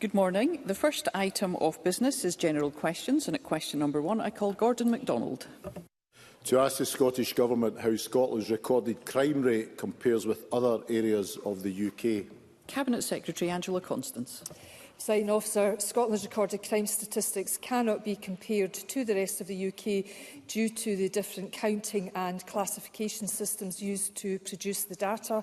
Good morning. The first item of business is general questions, and at question number 1 I call Gordon MacDonald. To ask the Scottish Government how Scotland's recorded crime rate compares with other areas of the UK. Cabinet Secretary Angela Constance. Presiding Officer, Scotland's recorded crime statistics cannot be compared to the rest of the UK due to the different counting and classification systems used to produce the data.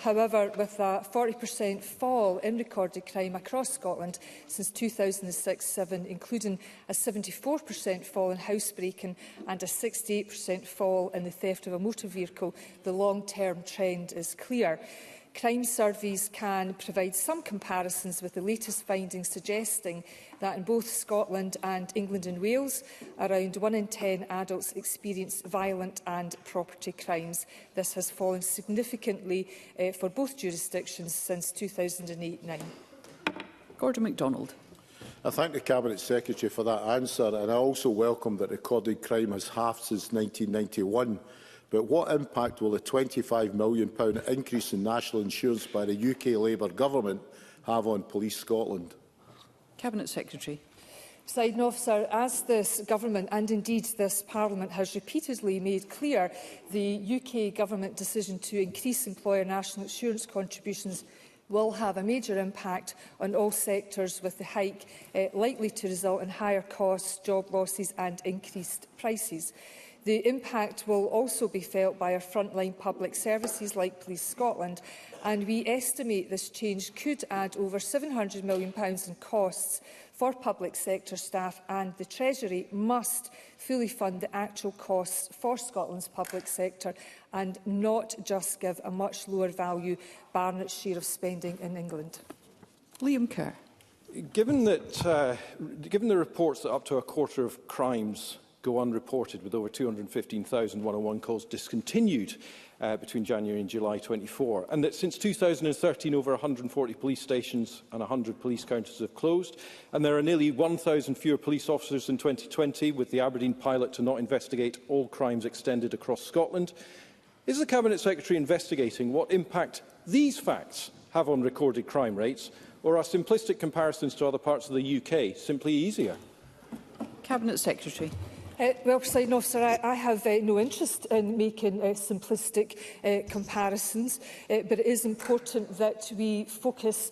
However, with a 40% fall in recorded crime across Scotland since 2006-07, including a 74% fall in housebreaking and a 68% fall in the theft of a motor vehicle, the long-term trend is clear. Crime surveys can provide some comparisons with the latest findings suggesting that in both Scotland and England and Wales, around 1 in 10 adults experience violent and property crimes. This has fallen significantly for both jurisdictions since 2008-09. Gordon MacDonald. I thank the Cabinet Secretary for that answer, and I also welcome that recorded crime has halved since 1991. But what impact will the £25 million increase in national insurance by the UK Labour Government have on Police Scotland? Cabinet Secretary. Presiding Officer, as this Government and indeed this Parliament has repeatedly made clear, the UK Government decision to increase employer national insurance contributions will have a major impact on all sectors, with the hike likely to result in higher costs, job losses and increased prices. The impact will also be felt by our frontline public services like Police Scotland, and we estimate this change could add over £700 million in costs for public sector staff, and the Treasury must fully fund the actual costs for Scotland's public sector and not just give a much lower value Barnett's share of spending in England. Liam Kerr. Given the reports that up to a quarter of crimes go unreported, with over 215,000 101 calls discontinued between January and July 24, and that since 2013 over 140 police stations and 100 police counters have closed, and there are nearly 1,000 fewer police officers in 2020, with the Aberdeen pilot to not investigate all crimes extended across Scotland, is the Cabinet Secretary investigating what impact these facts have on recorded crime rates, or are simplistic comparisons to other parts of the UK simply easier? Cabinet Secretary. Well, Presiding Officer, I have no interest in making simplistic comparisons, but it is important that we focus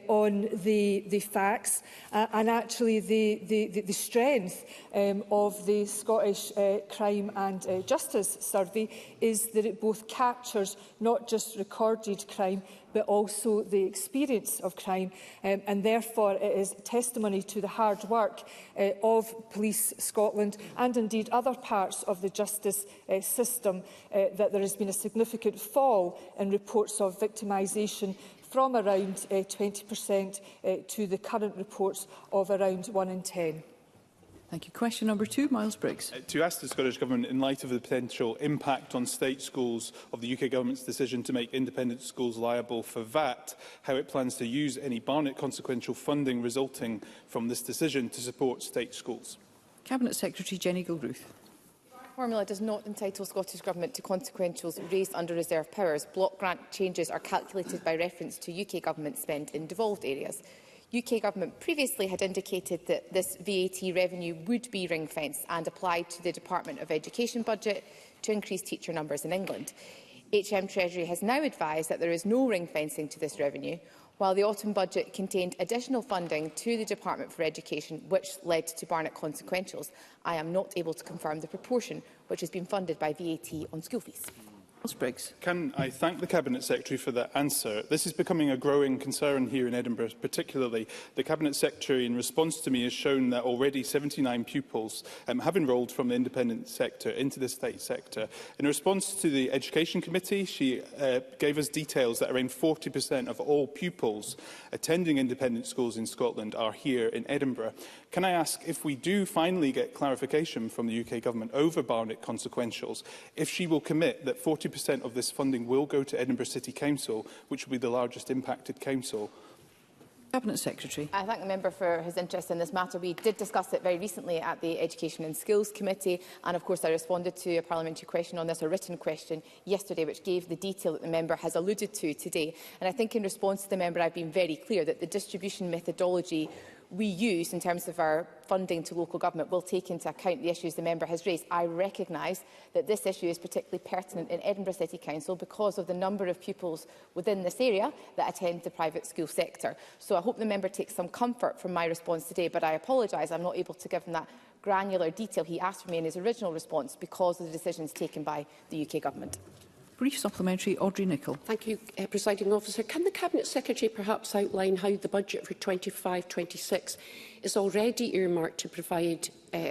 on the facts and actually the strength of the Scottish Crime and Justice Survey is that it both captures not just recorded crime but also the experience of crime, and therefore it is testimony to the hard work of Police Scotland and indeed other parts of the justice system that there has been a significant fall in reports of victimisation from around 20% to the current reports of around 1 in 10. Thank you. Question number 2, Miles Briggs. To ask the Scottish Government, in light of the potential impact on state schools of the UK Government's decision to make independent schools liable for VAT, how it plans to use any Barnett consequential funding resulting from this decision to support state schools. Cabinet Secretary Jenny Gilruth. Formula does not entitle Scottish Government to consequentials raised under reserve powers. Block grant changes are calculated by reference to UK Government spend in devolved areas. UK Government previously had indicated that this VAT revenue would be ring-fenced and applied to the Department of Education budget to increase teacher numbers in England. HM Treasury has now advised that there is no ring-fencing to this revenue, while the autumn budget contained additional funding to the Department for Education, which led to Barnett consequentials. I am not able to confirm the proportion which has been funded by VAT on school fees. Can I thank the Cabinet Secretary for that answer? This is becoming a growing concern here in Edinburgh, particularly. The Cabinet Secretary, in response to me, has shown that already 79 pupils have enrolled from the independent sector into the state sector. In response to the Education Committee, she gave us details that around 40% of all pupils attending independent schools in Scotland are here in Edinburgh. Can I ask, if we do finally get clarification from the UK Government over Barnett consequentials, if she will commit that 40% of this funding will go to Edinburgh City Council, which will be the largest impacted council? Cabinet Secretary. I thank the member for his interest in this matter. We did discuss it very recently at the Education and Skills Committee, and of course I responded to a parliamentary question on this, a written question, yesterday, which gave the detail that the member has alluded to today. And I think in response to the member, I've been very clear that the distribution methodology we use in terms of our funding to local government will take into account the issues the member has raised. I recognise that this issue is particularly pertinent in Edinburgh City Council because of the number of pupils within this area that attend the private school sector. So I hope the member takes some comfort from my response today, but I apologise I'm not able to give him that granular detail he asked for me in his original response because of the decisions taken by the UK Government. Brief supplementary, Audrey Nicholl. Thank you, Presiding Officer. Can the Cabinet Secretary perhaps outline how the budget for 25-26 is already earmarked to provide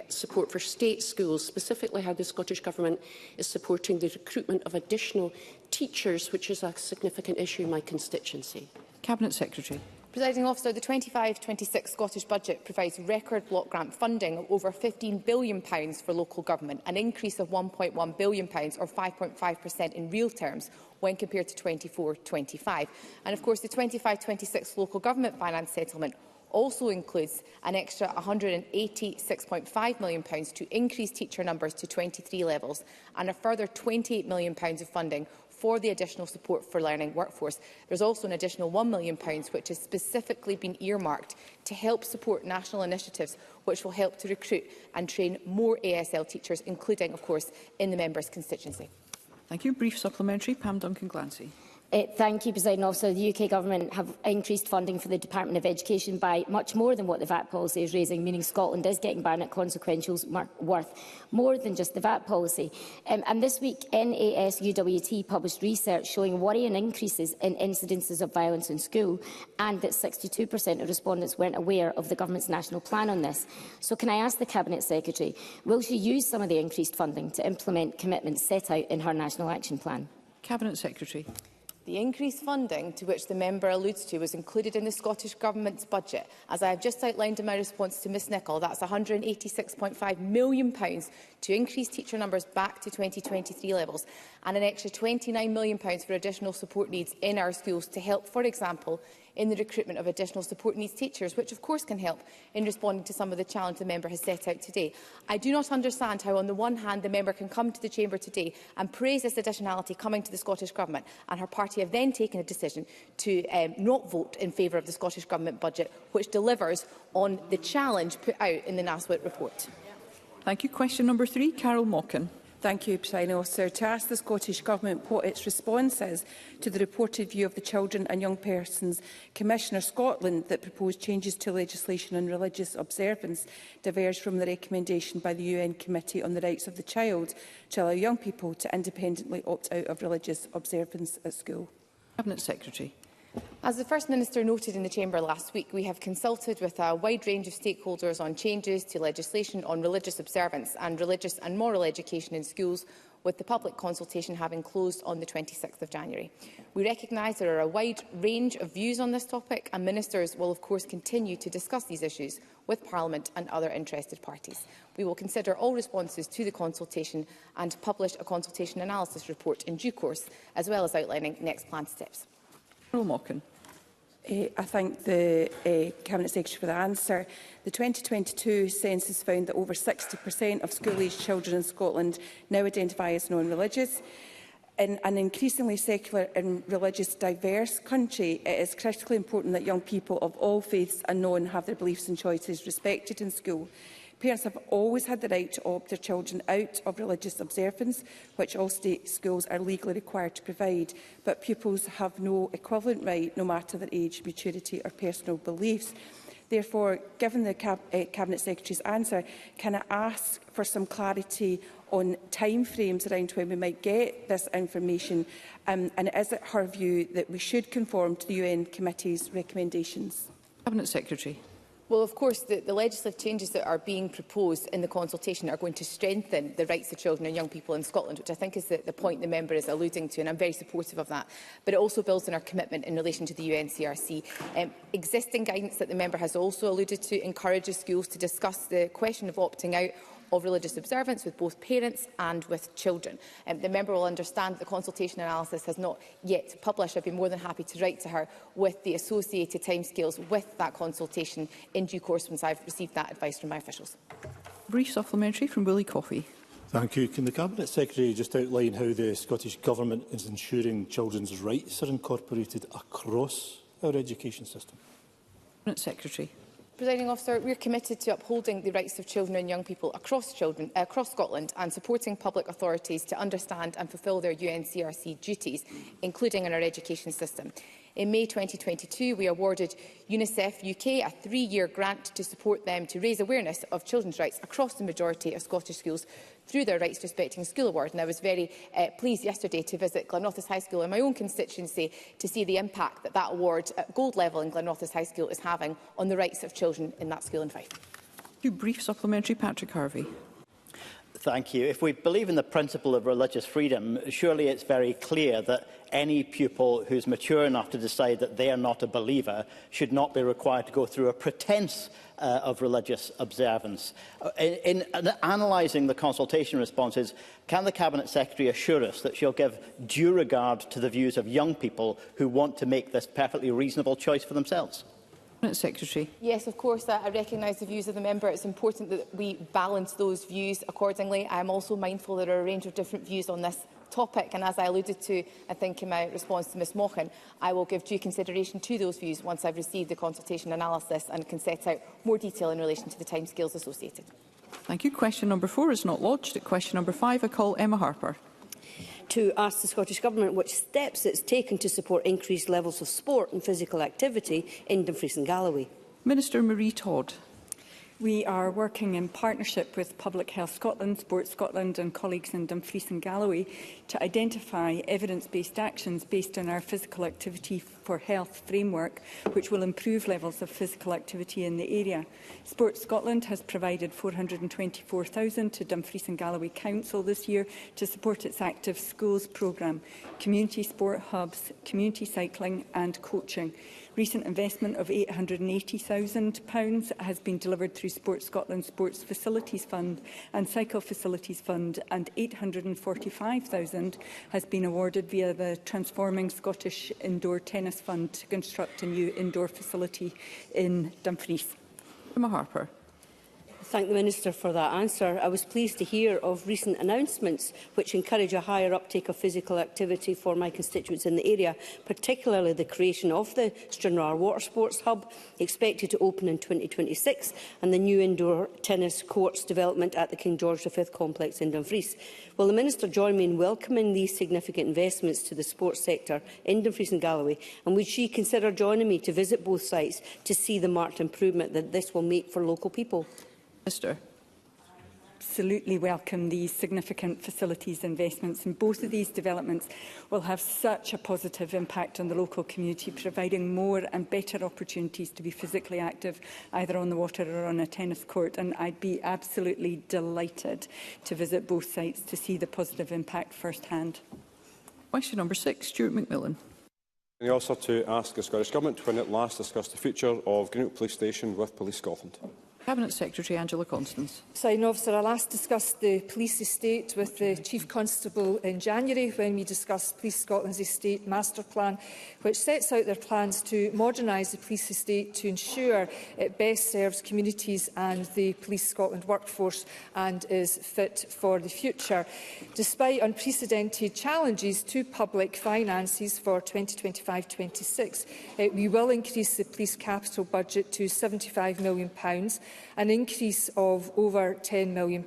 support for state schools, specifically how the Scottish Government is supporting the recruitment of additional teachers, which is a significant issue in my constituency? Cabinet Secretary. Presiding Officer, the 25-26 Scottish Budget provides record block grant funding of over £15 billion for local government, an increase of £1.1 billion or 5.5% in real terms when compared to 24-25. And of course, the 25-26 local government finance settlement also includes an extra £186.5 million to increase teacher numbers to 23 levels and a further £28 million of funding for the additional support for learning workforce. There is also an additional £1 million which has specifically been earmarked to help support national initiatives which will help to recruit and train more ASL teachers, including, of course, in the member's constituency. Thank you. Brief supplementary, Pam Duncan-Glancy. Thank you, Presiding Officer. The UK Government have increased funding for the Department of Education by much more than what the VAT policy is raising, meaning Scotland is getting Barnett consequentials worth more than just the VAT policy. And this week, NAS-UWT published research showing worrying increases in incidences of violence in school and that 62% of respondents weren't aware of the Government's national plan on this. So can I ask the Cabinet Secretary, will she use some of the increased funding to implement commitments set out in her National Action Plan? Cabinet Secretary. The increased funding to which the member alludes to was included in the Scottish Government's budget. As I have just outlined in my response to Ms Nicholl, that's £186.5 million to increase teacher numbers back to 2023 levels and an extra £29 million for additional support needs in our schools to help, for example, in the recruitment of additional support needs teachers, which of course can help in responding to some of the challenge the member has set out today. I do not understand how, on the one hand, the member can come to the Chamber today and praise this additionality coming to the Scottish Government, and her party have then taken a decision to not vote in favour of the Scottish Government budget, which delivers on the challenge put out in the NASWIT report. Thank you. Question number 3, Carol Mockin. Thank you, Presiding Officer. To ask the Scottish Government what its response is to the reported view of the Children and Young Persons Commissioner Scotland that proposed changes to legislation on religious observance diverged from the recommendation by the UN Committee on the Rights of the Child to allow young people to independently opt out of religious observance at school. Cabinet Secretary. As the First Minister noted in the Chamber last week, we have consulted with a wide range of stakeholders on changes to legislation on religious observance and religious and moral education in schools, with the public consultation having closed on the 26th of January. We recognise there are a wide range of views on this topic, and Ministers will of course continue to discuss these issues with Parliament and other interested parties. We will consider all responses to the consultation and publish a consultation analysis report in due course, as well as outlining next planned steps. Carol Mockin. I thank the Cabinet Secretary for the answer. The 2022 census found that over 60% of school-aged children in Scotland now identify as non-religious. In an increasingly secular and religious diverse country, it is critically important that young people of all faiths and none have their beliefs and choices respected in school. Parents have always had the right to opt their children out of religious observance, which all state schools are legally required to provide, but pupils have no equivalent right, no matter their age, maturity or personal beliefs. Therefore, given the Cabinet Secretary's answer, can I ask for some clarity on timeframes around when we might get this information, and is it her view that we should conform to the UN Committee's recommendations? Cabinet Secretary. Well, of course, the legislative changes that are being proposed in the consultation are going to strengthen the rights of children and young people in Scotland, which I think is the point the member is alluding to, and I'm very supportive of that. But it also builds on our commitment in relation to the UNCRC. Existing guidance that the member has also alluded to encourages schools to discuss the question of opting out of religious observance with both parents and with children. The member will understand that the consultation analysis has not yet published. I'd be more than happy to write to her with the associated timescales with that consultation in due course once I've received that advice from my officials. Brief supplementary from Willie Coffey. Thank you. Can the Cabinet Secretary just outline how the Scottish Government is ensuring children's rights are incorporated across our education system? Cabinet Secretary. Presiding Officer, we are committed to upholding the rights of children and young people across Scotland and supporting public authorities to understand and fulfil their UNCRC duties, including in our education system. In May 2022, we awarded UNICEF UK a 3-year grant to support them to raise awareness of children's rights across the majority of Scottish schools through their Rights Respecting School Award. And I was very pleased yesterday to visit Glenrothes High School in my own constituency to see the impact that that award at gold level in Glenrothes High School is having on the rights of children in that school in Fife. Brief supplementary, Patrick Harvey. Thank you. If we believe in the principle of religious freedom, surely it's very clear that any pupil who's mature enough to decide that they are not a believer should not be required to go through a pretence of religious observance. In analysing the consultation responses, can the Cabinet Secretary assure us that she'll give due regard to the views of young people who want to make this perfectly reasonable choice for themselves? Secretary. Yes, of course, I recognise the views of the member. It's important that we balance those views accordingly. I am also mindful there are a range of different views on this topic, and as I alluded to, I think in my response to Ms Mochan, I will give due consideration to those views once I've received the consultation analysis and can set out more detail in relation to the timescales associated. Thank you. Question number 4 is not lodged. At question number 5, I call Emma Harper. To ask the Scottish Government which steps it's taken to support increased levels of sport and physical activity in Dumfries and Galloway. Minister Marie Todd. We are working in partnership with Public Health Scotland, Sport Scotland and colleagues in Dumfries and Galloway to identify evidence-based actions based on our physical activity for health framework, which will improve levels of physical activity in the area. Sport Scotland has provided £424,000 to Dumfries and Galloway Council this year to support its Active Schools programme, community sport hubs, community cycling and coaching. Recent investment of £880,000 has been delivered through Sport Scotland Sports Facilities Fund and Cycle Facilities Fund, and £845,000 has been awarded via the Transforming Scottish Indoor Tennis Fund to construct a new indoor facility in Dumfries. Emma Harper. Thank the Minister for that answer. I was pleased to hear of recent announcements which encourage a higher uptake of physical activity for my constituents in the area, particularly the creation of the Stranraer Water Sports Hub, expected to open in 2026, and the new indoor tennis courts development at the King George V complex in Dumfries. Will the Minister join me in welcoming these significant investments to the sports sector in Dumfries and Galloway, and would she consider joining me to visit both sites to see the marked improvement that this will make for local people? Minister. Absolutely welcome these significant facilities investments, and both of these developments will have such a positive impact on the local community, providing more and better opportunities to be physically active either on the water or on a tennis court, and I'd be absolutely delighted to visit both sites to see the positive impact firsthand. Question number 6, Stuart McMillan. And also to ask the Scottish Government when it last discussed the future of Greenock Police Station with Police Scotland. Cabinet Secretary Angela Constance. Presiding Officer, I last discussed the police estate with the Chief Constable in January when we discussed Police Scotland's estate master plan, which sets out their plans to modernise the police estate to ensure it best serves communities and the Police Scotland workforce and is fit for the future. Despite unprecedented challenges to public finances for 2025-26, we will increase the police capital budget to £75 million, an increase of over £10 million,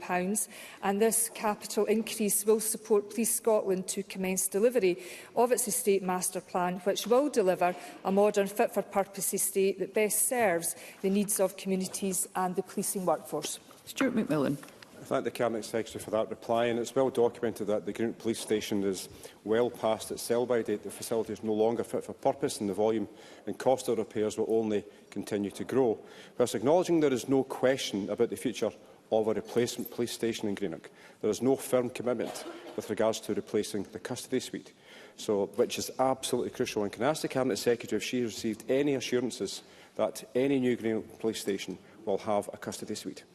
and this capital increase will support Police Scotland to commence delivery of its estate master plan, which will deliver a modern, fit-for-purpose estate that best serves the needs of communities and the policing workforce. Stuart McMillan. I thank the Cabinet Secretary for that reply, and it's well documented that the Greenock Police Station is well past its sell-by date. The facility is no longer fit for purpose, and the volume and cost of repairs will only continue to grow. Whilst acknowledging there is no question about the future of a replacement police station in Greenock, there is no firm commitment with regards to replacing the custody suite, which is absolutely crucial. And can I ask the Cabinet Secretary if she received any assurances that any new Greenock Police Station will have a custody suite?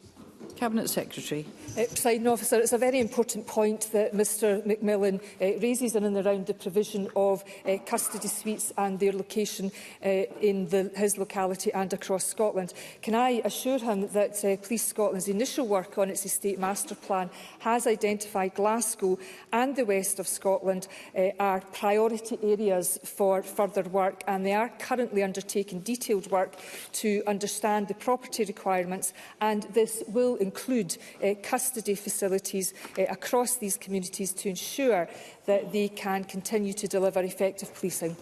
Cabinet Secretary. Presiding Officer, it's a very important point that Mr Macmillan raises in and around the provision of custody suites and their location in his locality and across Scotland. Can I assure him that Police Scotland's initial work on its estate master plan has identified Glasgow and the west of Scotland are priority areas for further work, and they are currently undertaking detailed work to understand the property requirements, and this will include custody facilities across these communities to ensure that they can continue to deliver effective policing.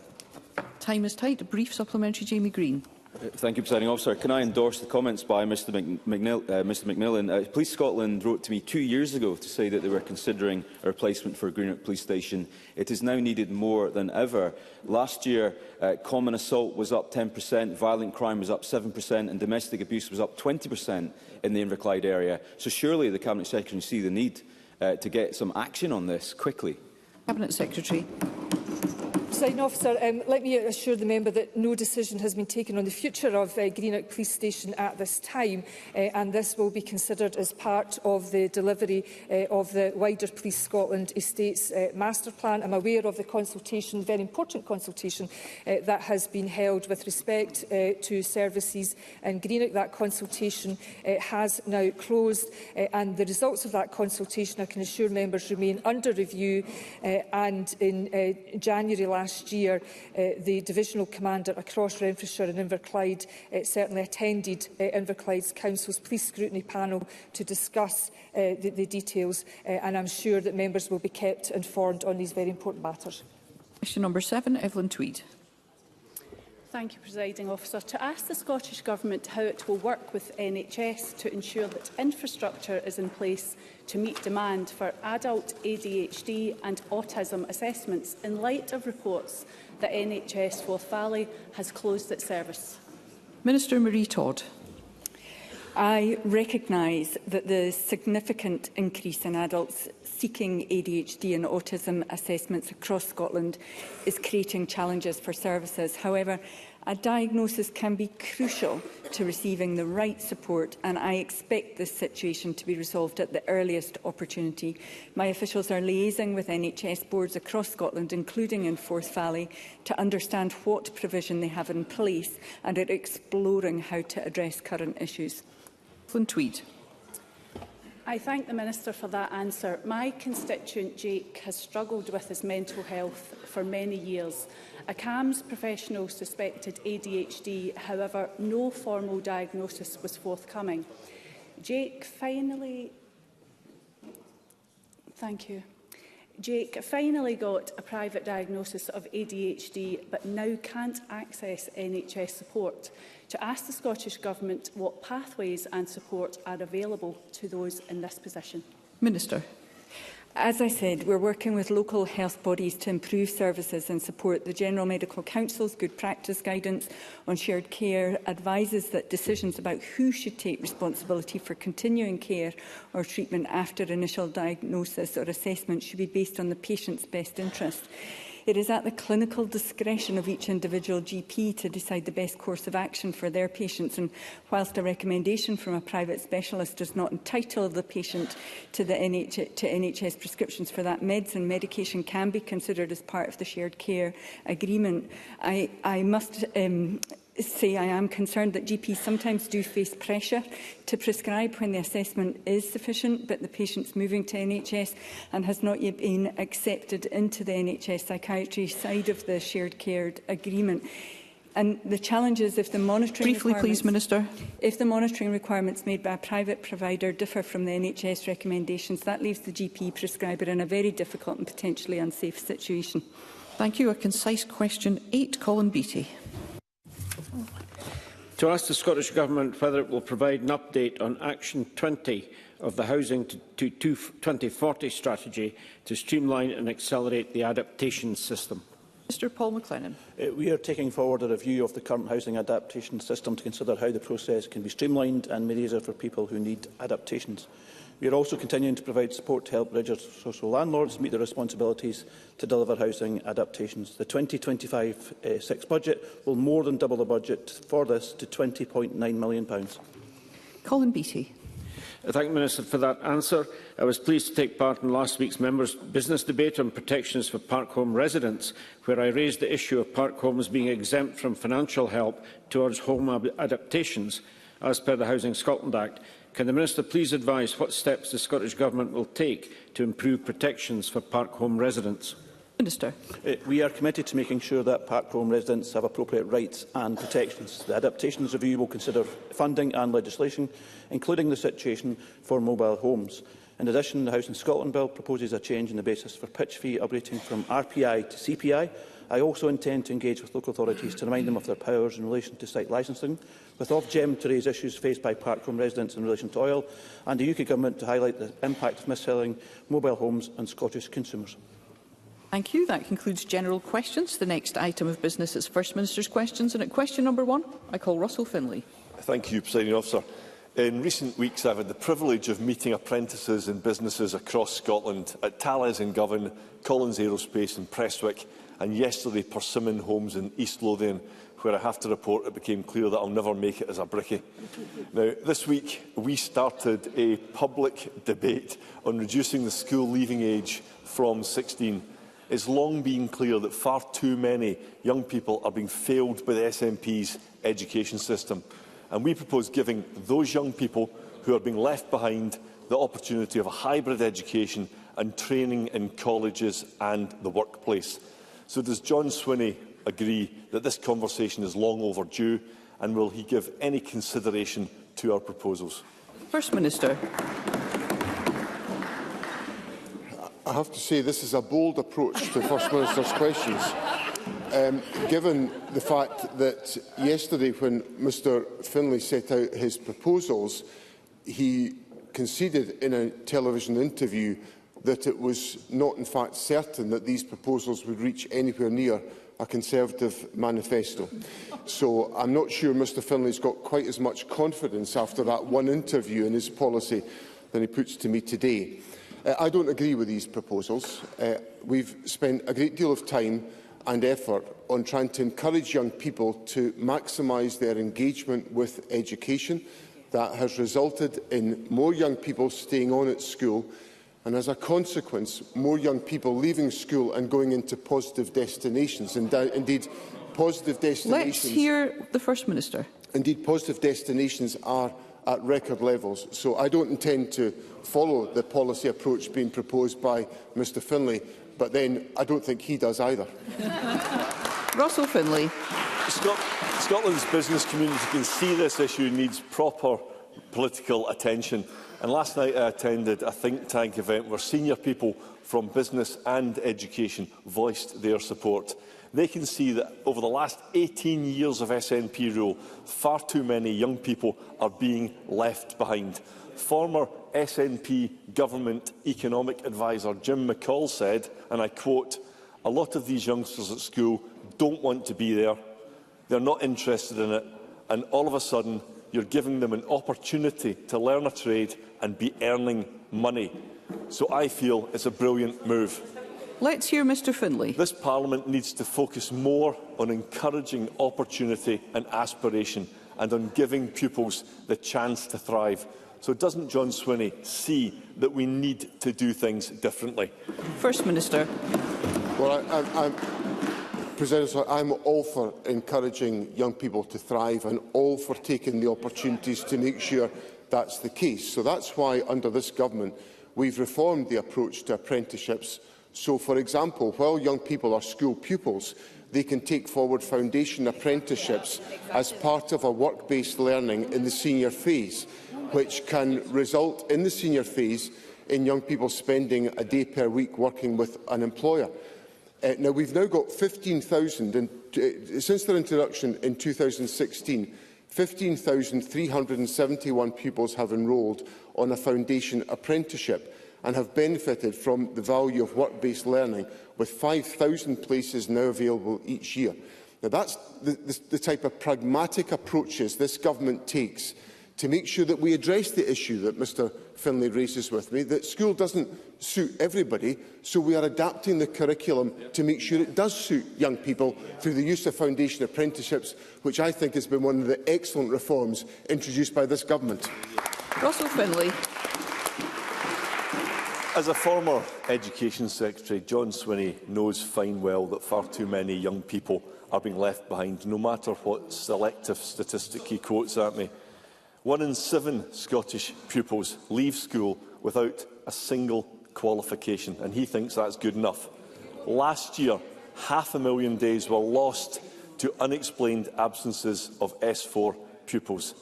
Time is tight. A brief supplementary, Jamie Green. Thank you, Presiding Officer. Can I endorse the comments by Mr Macmillan? Police Scotland wrote to me 2 years ago to say that they were considering a replacement for Greenock Police Station. It is now needed more than ever. Last year, common assault was up 10%, violent crime was up 7%, and domestic abuse was up 20% in the Inverclyde area. So surely the Cabinet Secretary can see the need to get some action on this quickly. Cabinet Secretary. Presiding Officer, let me assure the member that no decision has been taken on the future of Greenock Police Station at this time, and this will be considered as part of the delivery of the wider Police Scotland Estates Master Plan. I'm aware of the consultation, very important consultation, that has been held with respect to services in Greenock. That consultation has now closed, and the results of that consultation, I can assure members, remain under review, and in January last year, the divisional commander across Renfrewshire and Inverclyde certainly attended Inverclyde's Council's police scrutiny panel to discuss the details, and I'm sure that members will be kept informed on these very important matters. Question number 7, Evelyn Tweed. Thank you, Presiding Officer. To ask the Scottish Government how it will work with NHS to ensure that infrastructure is in place to meet demand for adult ADHD and autism assessments in light of reports that NHS Forth Valley has closed its service. Minister Marie Todd. I recognise that the significant increase in adults seeking ADHD and autism assessments across Scotland is creating challenges for services. However, a diagnosis can be crucial to receiving the right support, and I expect this situation to be resolved at the earliest opportunity. My officials are liaising with NHS boards across Scotland, including in Forth Valley, to understand what provision they have in place and are exploring how to address current issues. Tweed. I thank the Minister for that answer. My constituent Jake has struggled with his mental health for many years. A CAMS professional suspected ADHD, however, no formal diagnosis was forthcoming. Jake finally got a private diagnosis of ADHD, but now can't access NHS support. To ask the Scottish Government what pathways and support are available to those in this position. Minister. As I said, we're working with local health bodies to improve services and support. The General Medical Council's good practice guidance on shared care advises that decisions about who should take responsibility for continuing care or treatment after initial diagnosis or assessment should be based on the patient's best interest. It is at the clinical discretion of each individual GP to decide the best course of action for their patients, and whilst a recommendation from a private specialist does not entitle the patient to NHS prescriptions for that medicine, medication can be considered as part of the shared care agreement. I must say I am concerned that GPs sometimes do face pressure to prescribe when the assessment is sufficient, but the patient's moving to NHS and has not yet been accepted into the NHS psychiatry side of the shared care agreement. And the challenge is if the monitoring please, Minister. If the monitoring requirements made by a private provider differ from the NHS recommendations, that leaves the GP prescriber in a very difficult and potentially unsafe situation. Thank you. A concise question 8, Colin Beattie. To ask the Scottish Government whether it will provide an update on Action 20 of the Housing to 2040 strategy to streamline and accelerate the adaptation system. Mr Paul McLennan. We are taking forward a review of the current housing adaptation system to consider how the process can be streamlined and made easier for people who need adaptations. We are also continuing to provide support to help registered social landlords meet their responsibilities to deliver housing adaptations. The 2025-6 budget will more than double the budget for this to £20.9 million. Colin Beattie. I thank the Minister for that answer. I was pleased to take part in last week's members' business debate on protections for park home residents, where I raised the issue of park homes being exempt from financial help towards home adaptations, as per the Housing Scotland Act. Can the Minister please advise what steps the Scottish Government will take to improve protections for park home residents? Minister. We are committed to making sure that park home residents have appropriate rights and protections. The Adaptations Review will consider funding and legislation, including the situation for mobile homes. In addition, the Housing Scotland Bill proposes a change in the basis for pitch fee updating from RPI to CPI. I also intend to engage with local authorities to remind them of their powers in relation to site licensing, with Ofgem to raise issues faced by park home residents in relation to oil, and the UK Government to highlight the impact of mis-selling mobile homes on Scottish consumers. Thank you. That concludes general questions. The next item of business is First Minister's questions. And at question number 1, I call Russell Finlay. Thank you, Presiding Officer. In recent weeks, I've had the privilege of meeting apprentices in businesses across Scotland, at Thales in Govan, Collins Aerospace in Prestwick, and yesterday Persimmon Homes in East Lothian, where I have to report it became clear that I'll never make it as a brickie. Now, this week, we started a public debate on reducing the school leaving age from 16. It's long been clear that far too many young people are being failed by the SNP's education system. And we propose giving those young people who are being left behind the opportunity of a hybrid education and training in colleges and the workplace. So does John Swinney agree that this conversation is long overdue, and will he give any consideration to our proposals? First Minister. I have to say this is a bold approach to First Minister's questions, given the fact that yesterday, when Mr Finlay set out his proposals, he conceded in a television interview that it was not in fact certain that these proposals would reach anywhere near a Conservative manifesto. So I'm not sure Mr Finlay's got quite as much confidence after that one interview in his policy than he puts to me today. I don't agree with these proposals. We've spent a great deal of time and effort on trying to encourage young people to maximise their engagement with education. That has resulted in more young people staying on at school, and as a consequence, more young people leaving school and going into positive destinations. And indeed, positive destinations... Let's hear the First Minister. Indeed, positive destinations are at record levels. So I don't intend to follow the policy approach being proposed by Mr Finlay, but then I don't think he does either. Russell Finlay. Scotland's business community can see this issue needs proper political attention. And last night I attended a think tank event where senior people from business and education voiced their support. They can see that over the last 18 years of SNP rule, far too many young people are being left behind. Former SNP government economic advisor Jim McCall said, and I quote, "A lot of these youngsters at school don't want to be there, they're not interested in it, and all of a sudden you're giving them an opportunity to learn a trade and be earning money." So I feel it's a brilliant move. Let's hear Mr Finlay. This Parliament needs to focus more on encouraging opportunity and aspiration, and on giving pupils the chance to thrive. So doesn't John Swinney see that we need to do things differently? First Minister. Well, I'm all for encouraging young people to thrive and all for taking the opportunities to make sure that's the case. So that's why, under this government, we've reformed the approach to apprenticeships. So, for example, while young people are school pupils, they can take forward foundation apprenticeships as part of a work-based learning in the senior phase, which can result in the senior phase in young people spending a day per week working with an employer. Now, we've now got 15,000, since their introduction in 2016, 15,371 pupils have enrolled on a foundation apprenticeship and have benefited from the value of work-based learning, with 5,000 places now available each year. Now, that's the type of pragmatic approaches this government takes to make sure that we address the issue that Mr Finlay raises with me, that school doesn't suit everybody, so we are adapting the curriculum to make sure it does suit young people through the use of foundation apprenticeships, which I think has been one of the excellent reforms introduced by this government. Russell Finlay. As a former Education Secretary, John Swinney knows fine well that far too many young people are being left behind, no matter what selective statistic he quotes at me. 1 in 7 Scottish pupils leave school without a single qualification, and he thinks that's good enough. Last year, 500,000 days were lost to unexplained absences of S4 pupils.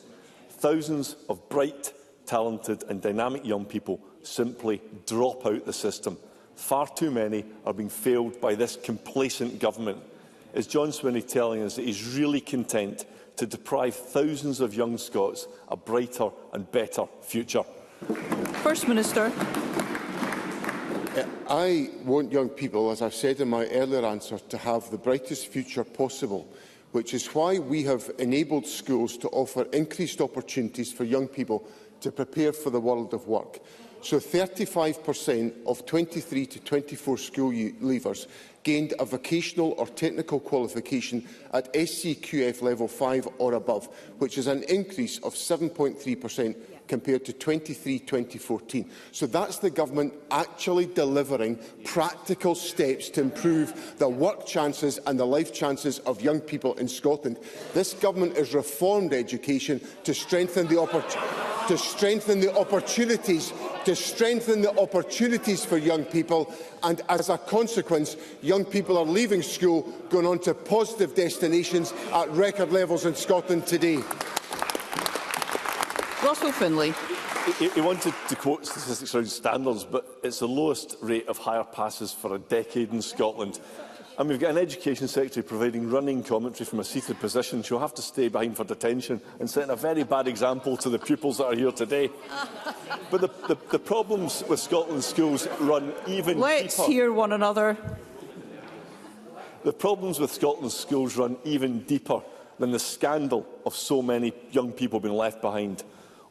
Thousands of bright, talented and dynamic young people simply drop out the system. Far too many are being failed by this complacent government. Is John Swinney telling us that he's really content to deprive thousands of young Scots a brighter and better future? First Minister. I want young people, as I've said in my earlier answer, to have the brightest future possible, which is why we have enabled schools to offer increased opportunities for young people to prepare for the world of work. So 35% of 23 to 24 school leavers gained a vocational or technical qualification at SCQF level 5 or above, which is an increase of 7.3% compared to 2014. So that's the government actually delivering practical steps to improve the work chances and the life chances of young people in Scotland. This government has reformed education to strengthen the opportunities for young people, and as a consequence, young people are leaving school, going on to positive destinations at record levels in Scotland today. Russell Finlay. He wanted to quote statistics around standards, but it's the lowest rate of higher passes for a decade in Scotland. And we've got an Education Secretary providing running commentary from a seated position. She'll have to stay behind for detention and setting a very bad example to the pupils that are here today. But the problems with Scotland's schools run even deeper. Let's hear one another. The problems with Scotland's schools run even deeper than the scandal of so many young people being left behind.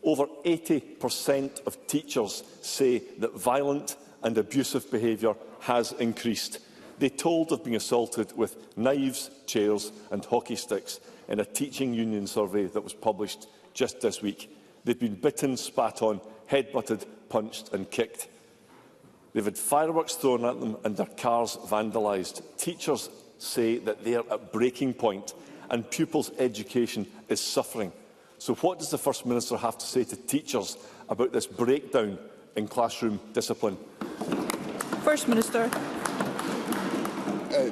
Over 80% of teachers say that violent and abusive behaviour has increased. They told of being assaulted with knives, chairs and hockey sticks in a teaching union survey that was published just this week. They've been bitten, spat on, headbutted, punched and kicked. They've had fireworks thrown at them and their cars vandalised. Teachers say that they are at breaking point and pupils' education is suffering. So what does the First Minister have to say to teachers about this breakdown in classroom discipline? First Minister.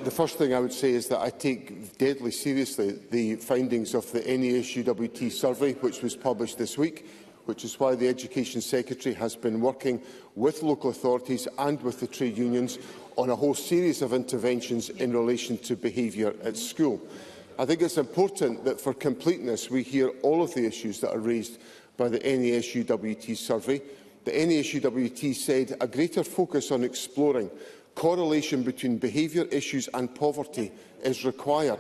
The first thing I would say is that I take deadly seriously the findings of the NASUWT survey, which was published this week, which is why the Education Secretary has been working with local authorities and with the trade unions on a whole series of interventions in relation to behaviour at school. I think it's important that for completeness we hear all of the issues that are raised by the NASUWT survey. The NASUWT said a greater focus on exploring correlation between behaviour issues and poverty is required.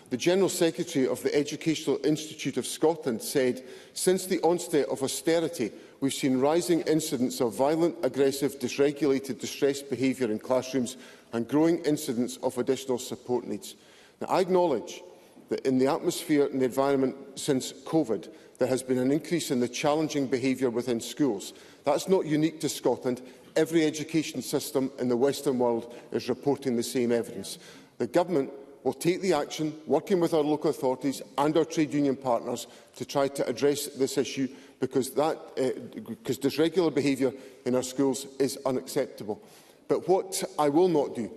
The General Secretary of the Educational Institute of Scotland said, since the onset of austerity, we've seen rising incidents of violent, aggressive, dysregulated, distressed behaviour in classrooms and growing incidents of additional support needs. Now, I acknowledge that in the atmosphere and the environment since COVID, there has been an increase in the challenging behaviour within schools. That's not unique to Scotland. Every education system in the Western world is reporting the same evidence. The Government will take the action, working with our local authorities and our trade union partners, to try to address this issue, because dysregulated behaviour in our schools is unacceptable. But what I will not do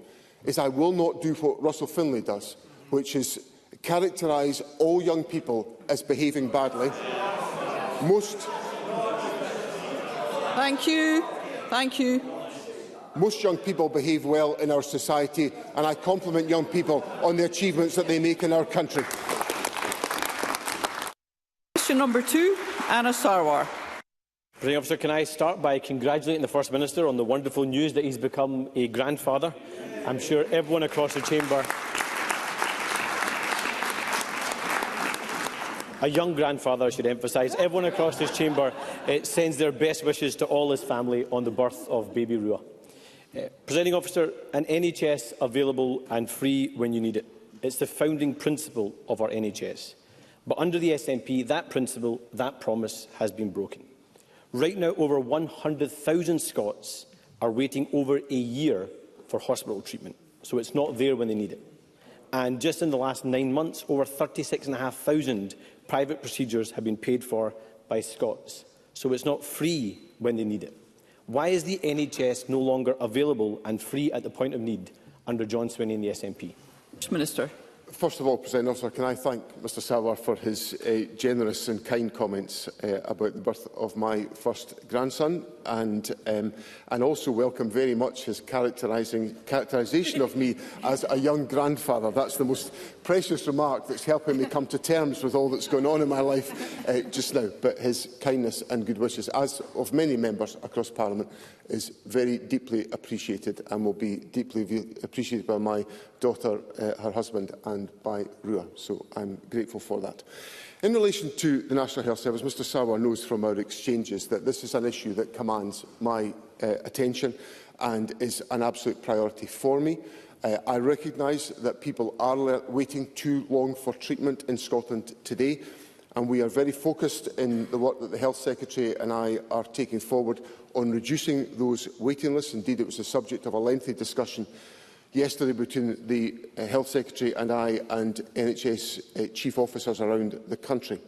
is I will not do what Russell Finlay does, which is characterise all young people as behaving badly. Thank you. Thank you. Most young people behave well in our society, and I compliment young people on the achievements that they make in our country. Question number 2, Anna Sarwar. Presiding Officer, can I start by congratulating the First Minister on the wonderful news that he's become a grandfather? I'm sure everyone across the chamber, a young grandfather, I should emphasise, everyone across this chamber sends their best wishes to all his family on the birth of baby Rua. Presiding Officer, an NHS available and free when you need it. It's the founding principle of our NHS. But under the SNP, that principle, that promise has been broken. Right now, over 100,000 Scots are waiting over a year for hospital treatment, so it's not there when they need it. And just in the last 9 months, over 36,500 private procedures have been paid for by Scots, so it's not free when they need it. Why is the NHS no longer available and free at the point of need under John Swinney and the SNP? Minister. First of all, President Officer, can I thank Mr Sawar for his generous and kind comments about the birth of my first grandson, and also welcome very much his characterisation of me as a young grandfather. That's the most precious remark that's helping me come to terms with all that's going on in my life just now. But his kindness and good wishes, as of many members across Parliament, is very deeply appreciated and will be deeply appreciated by my daughter, her husband and by Rua. So I'm grateful for that. In relation to the National Health Service, Mr Sawar knows from our exchanges that this is an issue that commands my attention and is an absolute priority for me. I recognise that people are waiting too long for treatment in Scotland today, and we are very focused in the work that the Health Secretary and I are taking forward on reducing those waiting lists. Indeed, it was the subject of a lengthy discussion yesterday between the Health Secretary and I and NHS chief officers around the country.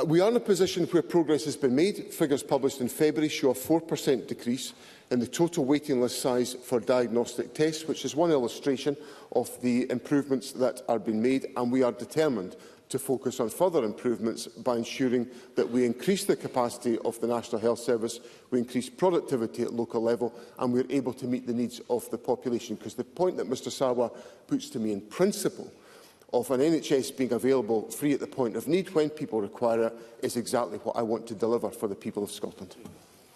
We are in a position where progress has been made. Figures published in February show a 4% decrease in the total waiting list size for diagnostic tests, which is one illustration of the improvements that are being made, and we are determined to focus on further improvements by ensuring that we increase the capacity of the National Health Service, we increase productivity at local level, and we are able to meet the needs of the population. Because the point that Mr Sawar puts to me in principle of an NHS being available free at the point of need when people require it is exactly what I want to deliver for the people of Scotland.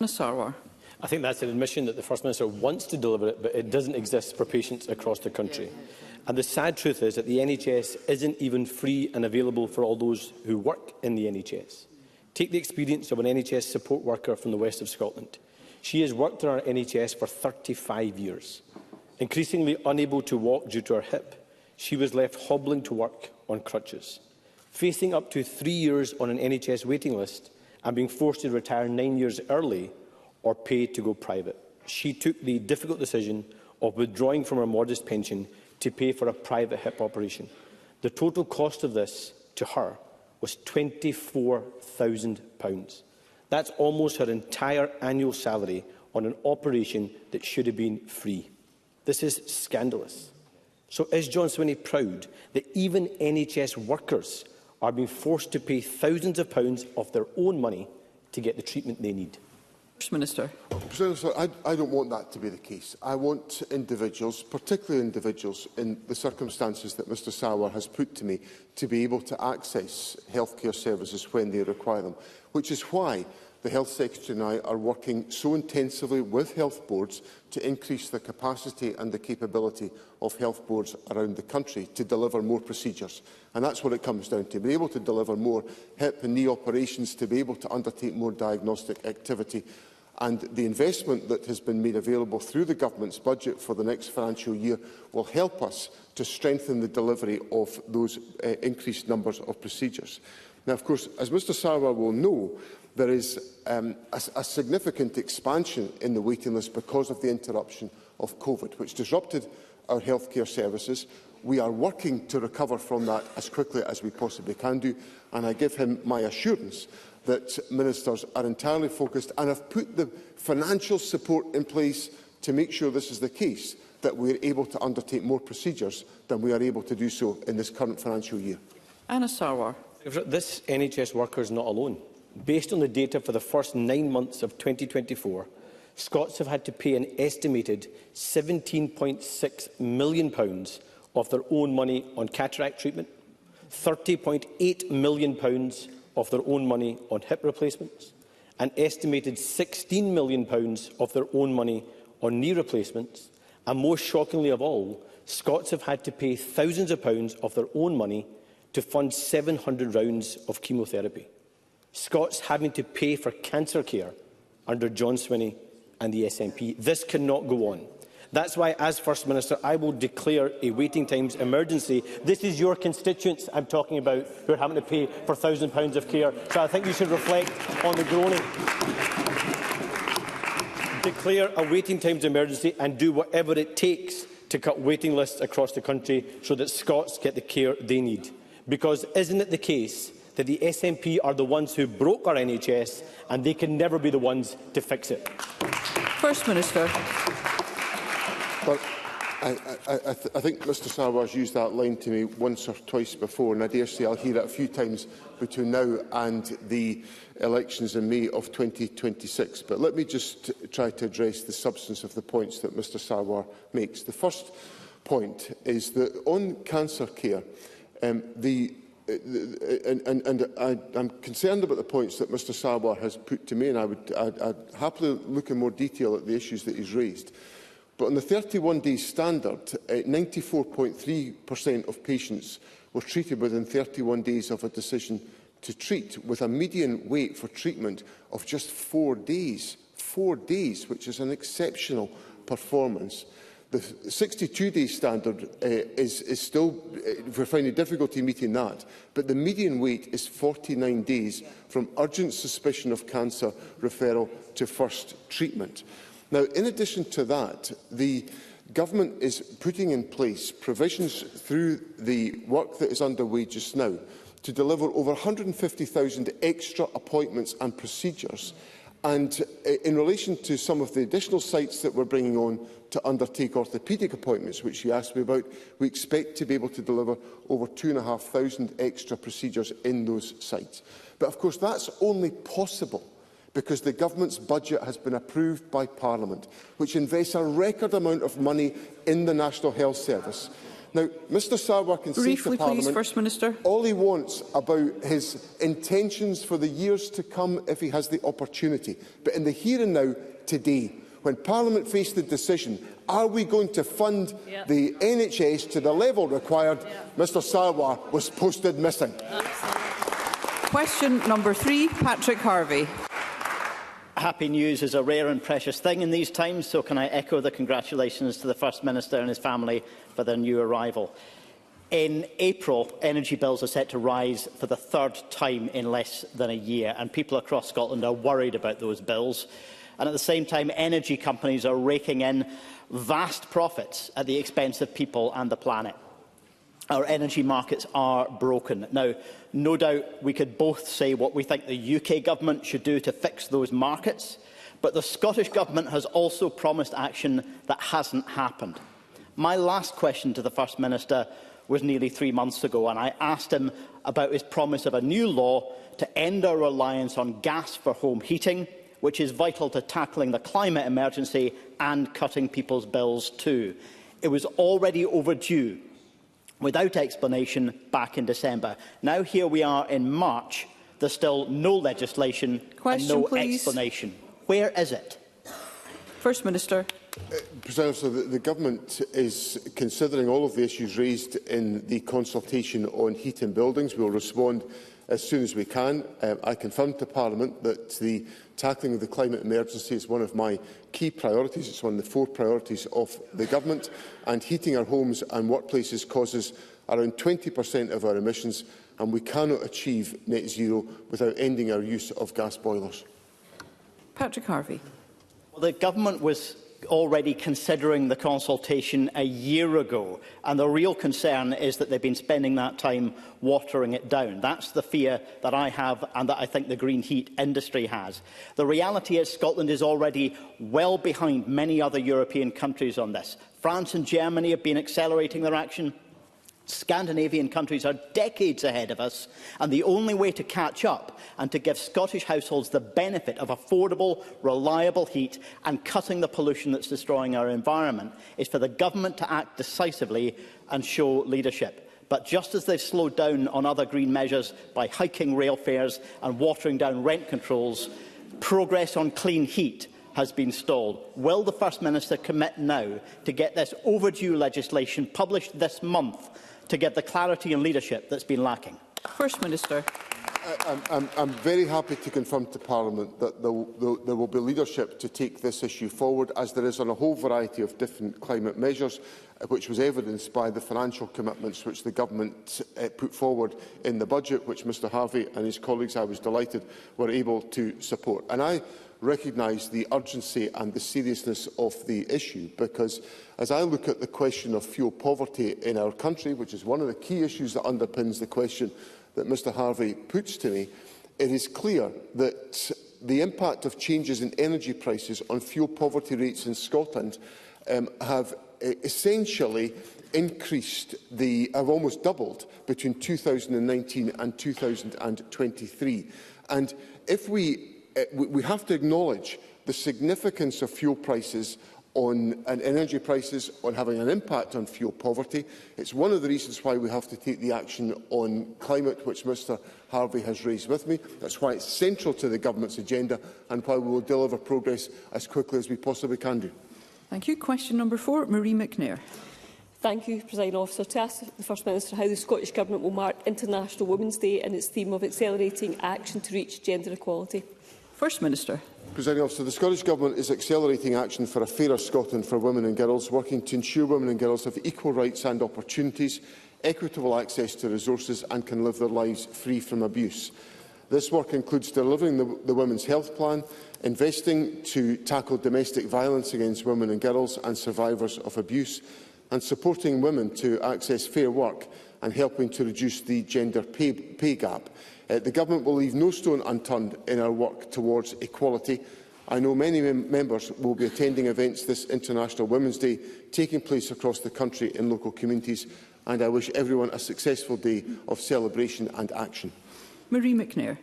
Sawar. I think that's an admission that the First Minister wants to deliver it, but it doesn't exist for patients across the country. And the sad truth is that the NHS isn't even free and available for all those who work in the NHS. Take the experience of an NHS support worker from the west of Scotland. She has worked in our NHS for 35 years. Increasingly unable to walk due to her hip, she was left hobbling to work on crutches. Facing up to 3 years on an NHS waiting list and being forced to retire 9 years early or paid to go private, she took the difficult decision of withdrawing from her modest pension to pay for a private hip operation. The total cost of this to her was £24,000. That's almost her entire annual salary on an operation that should have been free. This is scandalous. So is John Swinney proud that even NHS workers are being forced to pay thousands of pounds of their own money to get the treatment they need? Minister. I don't want that to be the case. I want individuals, particularly individuals in the circumstances that Mr Sawar has put to me, to be able to access healthcare services when they require them, which is why the Health Secretary and I are working so intensively with health boards to increase the capacity and the capability of health boards around the country to deliver more procedures. And that's what it comes down to, be able to deliver more hip and knee operations, to be able to undertake more diagnostic activity. And the investment that has been made available through the Government's budget for the next financial year will help us to strengthen the delivery of those increased numbers of procedures. Now, of course, as Mr Sawar will know, there is a significant expansion in the waiting list because of the interruption of COVID, which disrupted our healthcare services. We are working to recover from that as quickly as we possibly can do, and I give him my assurance that ministers are entirely focused and have put the financial support in place to make sure this is the case, that we are able to undertake more procedures than we are able to do so in this current financial year. Sawar. This NHS worker is not alone. Based on the data for the first 9 months of 2024, Scots have had to pay an estimated £17.6 million of their own money on cataract treatment, £30.8 million of their own money on hip replacements, an estimated £16 million of their own money on knee replacements, and most shockingly of all, Scots have had to pay thousands of pounds of their own money to fund 700 rounds of chemotherapy. Scots having to pay for cancer care under John Swinney and the SNP. This cannot go on. That's why, as First Minister, I will declare a waiting times emergency. This is your constituents I'm talking about who are having to pay for £1,000 of care. So I think you should reflect on the groaning. declare a waiting times emergency and do whatever it takes to cut waiting lists across the country so that Scots get the care they need. Because isn't it the case that the SNP are the ones who broke our NHS and they can never be the ones to fix it? First Minister. Well, I think Mr Sarwar's used that line to me once or twice before, and I dare say I'll hear it a few times between now and the elections in May of 2026. But let me just try to address the substance of the points that Mr Sarwar makes. The first point is that on cancer care, I'm concerned about the points that Mr Sarwar has put to me, and I'd happily look in more detail at the issues that he's raised. But on the 31-day standard, 94.3% of patients were treated within 31 days of a decision to treat, with a median wait for treatment of just 4 days. 4 days, which is an exceptional performance. The 62-day standard is still, we're finding difficulty meeting that, but the median wait is 49 days from urgent suspicion of cancer referral to first treatment. Now, in addition to that, the Government is putting in place provisions through the work that is underway just now to deliver over 150,000 extra appointments and procedures. And in relation to some of the additional sites that we're bringing on to undertake orthopaedic appointments, which you asked me about, we expect to be able to deliver over 2,500 extra procedures in those sites. But of course, that's only possible because the Government's budget has been approved by Parliament, which invests a record amount of money in the National Health Service. Now, Mr Sarwar can say to Parliament First Minister. all he wants about his intentions for the years to come if he has the opportunity. But in the here and now, today, when Parliament faced the decision, are we going to fund the NHS to the level required, Mr Sarwar was posted missing. Question number 3, Patrick Harvey. Happy news is a rare and precious thing in these times, so can I echo the congratulations to the First Minister and his family for their new arrival. In April, energy bills are set to rise for the third time in less than a year, and people across Scotland are worried about those bills. And at the same time, energy companies are raking in vast profits at the expense of people and the planet. Our energy markets are broken. Now, no doubt we could both say what we think the UK Government should do to fix those markets, but the Scottish Government has also promised action that hasn't happened. My last question to the First Minister was nearly 3 months ago, and I asked him about his promise of a new law to end our reliance on gas for home heating, which is vital to tackling the climate emergency and cutting people's bills too. It was already overdue, without explanation, back in December. Now here we are in March. There's still no legislation and no explanation. Where is it? First Minister. President, so the Government is considering all of the issues raised in the consultation on heat in buildings. We will respond as soon as we can. I confirmed to Parliament that the tackling of the climate emergency is one of my key priorities. It's one of the 4 priorities of the Government, and heating our homes and workplaces causes around 20% of our emissions, and we cannot achieve net zero without ending our use of gas boilers. Patrick Harvey. Well, the Government was already considering the consultation a year ago, and the real concern is that they've been spending that time watering it down. That's the fear that I have and that I think the green heat industry has. The reality is Scotland is already well behind many other European countries on this. France and Germany have been accelerating their action. Scandinavian countries are decades ahead of us, and the only way to catch up and to give Scottish households the benefit of affordable, reliable heat and cutting the pollution that's destroying our environment is for the Government to act decisively and show leadership. But just as they've slowed down on other green measures by hiking rail fares and watering down rent controls, progress on clean heat has been stalled. Will the First Minister commit now to get this overdue legislation published this month to give the clarity and leadership that's been lacking? First Minister. I'm very happy to confirm to Parliament that there will be leadership to take this issue forward, as there is on a whole variety of different climate measures, which was evidenced by the financial commitments which the Government put forward in the budget, which Mr Harvey and his colleagues, I was delighted, were able to support. And I recognise the urgency and the seriousness of the issue, because as I look at the question of fuel poverty in our country, which is one of the key issues that underpins the question that Mr Harvey puts to me, it is clear that the impact of changes in energy prices on fuel poverty rates in Scotland have essentially increased, have almost doubled between 2019 and 2023. And if we have to acknowledge the significance of fuel prices and energy prices on having an impact on fuel poverty. It's one of the reasons why we have to take the action on climate which Mr Harvey has raised with me. That's why it's central to the Government's agenda and why we will deliver progress as quickly as we possibly can do. Thank you. Question number 4, Marie McNair. Thank you, Presiding Officer. To ask the First Minister how the Scottish Government will mark International Women's Day and its theme of accelerating action to reach gender equality. First Minister. Presiding Officer, the Scottish Government is accelerating action for a fairer Scotland for women and girls, working to ensure women and girls have equal rights and opportunities, equitable access to resources and can live their lives free from abuse. This work includes delivering the Women's Health Plan, investing to tackle domestic violence against women and girls and survivors of abuse, and supporting women to access fair work and helping to reduce the gender pay gap. The Government will leave no stone unturned in our work towards equality. I know many members will be attending events this International Women's Day taking place across the country in local communities, and I wish everyone a successful day of celebration and action. Marie McNair.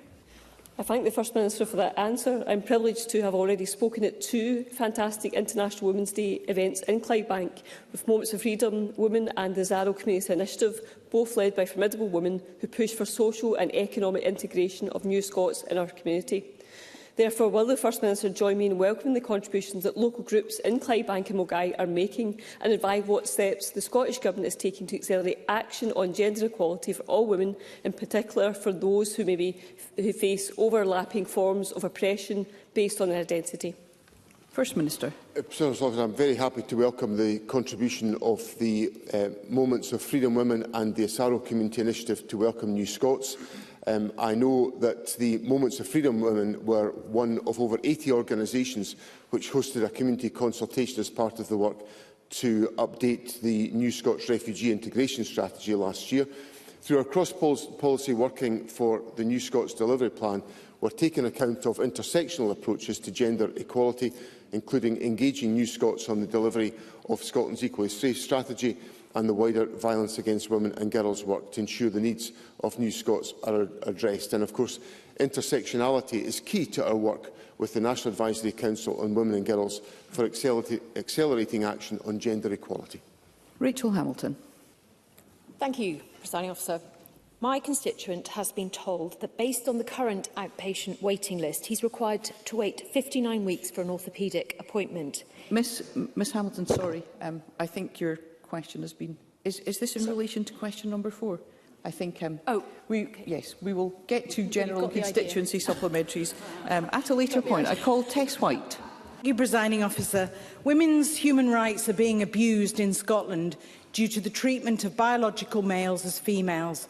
I thank the First Minister for that answer. I'm privileged to have already spoken at 2 fantastic International Women's Day events in Clydebank with Moments of Freedom Women and the Zaro Community Initiative, both led by formidable women who push for social and economic integration of new Scots in our community. Therefore, will the First Minister join me in welcoming the contributions that local groups in Clydebank and Milngavie are making and advise what steps the Scottish Government is taking to accelerate action on gender equality for all women, in particular for those who face overlapping forms of oppression based on their identity? First Minister. I'm very happy to welcome the contribution of the Moments of Freedom Women and the Asaro Community Initiative to welcome new Scots. I know that the Moments of Freedom Women were one of over 80 organisations which hosted a community consultation as part of the work to update the New Scots Refugee Integration Strategy last year. Through our cross-policy working for the New Scots Delivery Plan, we're taking account of intersectional approaches to gender equality, including engaging New Scots on the delivery of Scotland's Equally Safe strategy and the wider violence against women and girls work to ensure the needs of New Scots are addressed. And of course, intersectionality is key to our work with the National Advisory Council on Women and Girls for accelerating action on gender equality. Rachel Hamilton. Thank you, Presiding Officer. My constituent has been told that based on the current outpatient waiting list, he's required to wait 59 weeks for an orthopaedic appointment. Miss Hamilton, sorry, I think your question has been... Is this in relation to question number 4? I think... yes, we will get to general constituency supplementaries at a later point. I call Tess White. Thank you, Presiding Officer. Women's human rights are being abused in Scotland due to the treatment of biological males as females.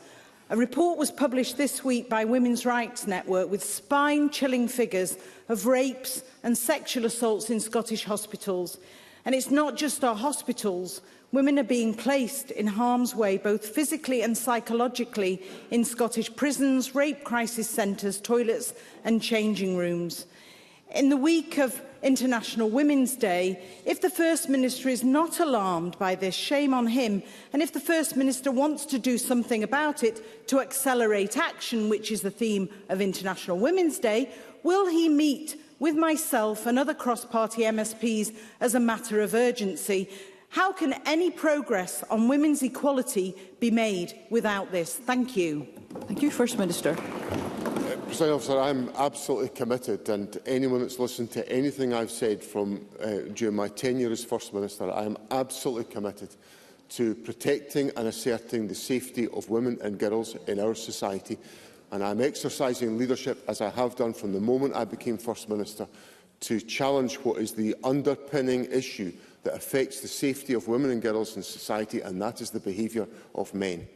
A report was published this week by Women's Rights Network with spine-chilling figures of rapes and sexual assaults in Scottish hospitals. And it's not just our hospitals. Women are being placed in harm's way, both physically and psychologically, in Scottish prisons, rape crisis centres, toilets and changing rooms. In the week of International Women's Day, if the First Minister is not alarmed by this, shame on him. And if the First Minister wants to do something about it to accelerate action, which is the theme of International Women's Day, will he meet with myself and other cross-party MSPs as a matter of urgency? How can any progress on women's equality be made without this? Thank you. Thank you, First Minister. Presiding Officer, I'm absolutely committed, and anyone that's listened to anything I've said from during my tenure as First Minister, I am absolutely committed to protecting and asserting the safety of women and girls in our society. And I'm exercising leadership, as I have done from the moment I became First Minister, to challenge what is the underpinning issue that affects the safety of women and girls in society, and that is the behaviour of men.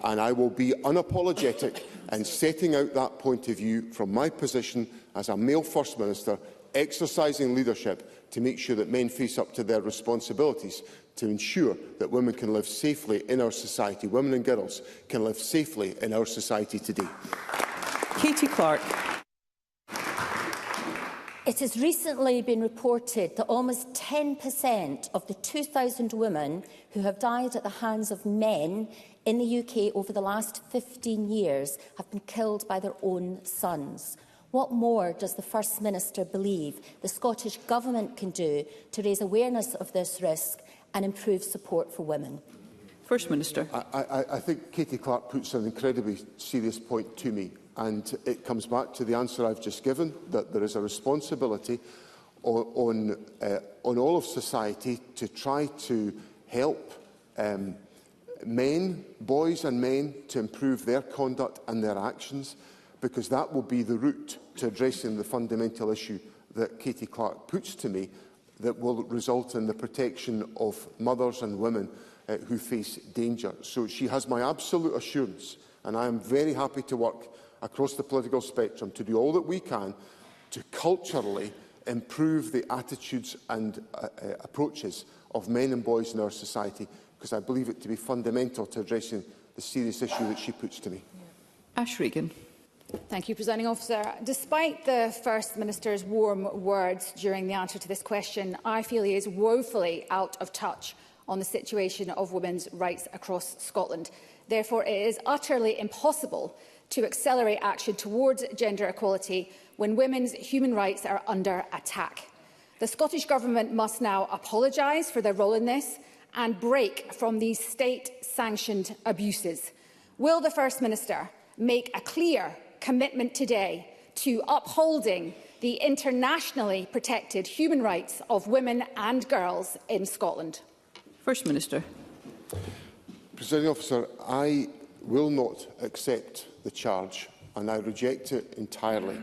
And I will be unapologetic in setting out that point of view from my position as a male First Minister, exercising leadership to make sure that men face up to their responsibilities to ensure that women can live safely in our society. Women and girls can live safely in our society today. Katie Clark. It has recently been reported that almost 10% of the 2,000 women who have died at the hands of men in the UK over the last 15 years have been killed by their own sons. What more does the First Minister believe the Scottish Government can do to raise awareness of this risk and improve support for women? First Minister. I think Katie Clark puts an incredibly serious point to me, and it comes back to the answer I've just given, that there is a responsibility on all of society to try to help men, boys and men, to improve their conduct and their actions, because that will be the route to addressing the fundamental issue that Katie Clark puts to me, that will result in the protection of mothers and women who face danger. So she has my absolute assurance, and I am very happy to work across the political spectrum to do all that we can to culturally improve the attitudes and approaches of men and boys in our society, because I believe it to be fundamental to addressing the serious issue that she puts to me. Ash Regan. Thank you, Presiding Officer. Despite the First Minister's warm words during the answer to this question, I feel he is woefully out of touch on the situation of women's rights across Scotland. Therefore, it is utterly impossible to accelerate action towards gender equality when women's human rights are under attack. The Scottish Government must now apologise for their role in this and break from these state-sanctioned abuses. Will the First Minister make a clear commitment today to upholding the internationally protected human rights of women and girls in Scotland? First Minister. Presiding Officer, I will not accept the charge, and I reject it entirely,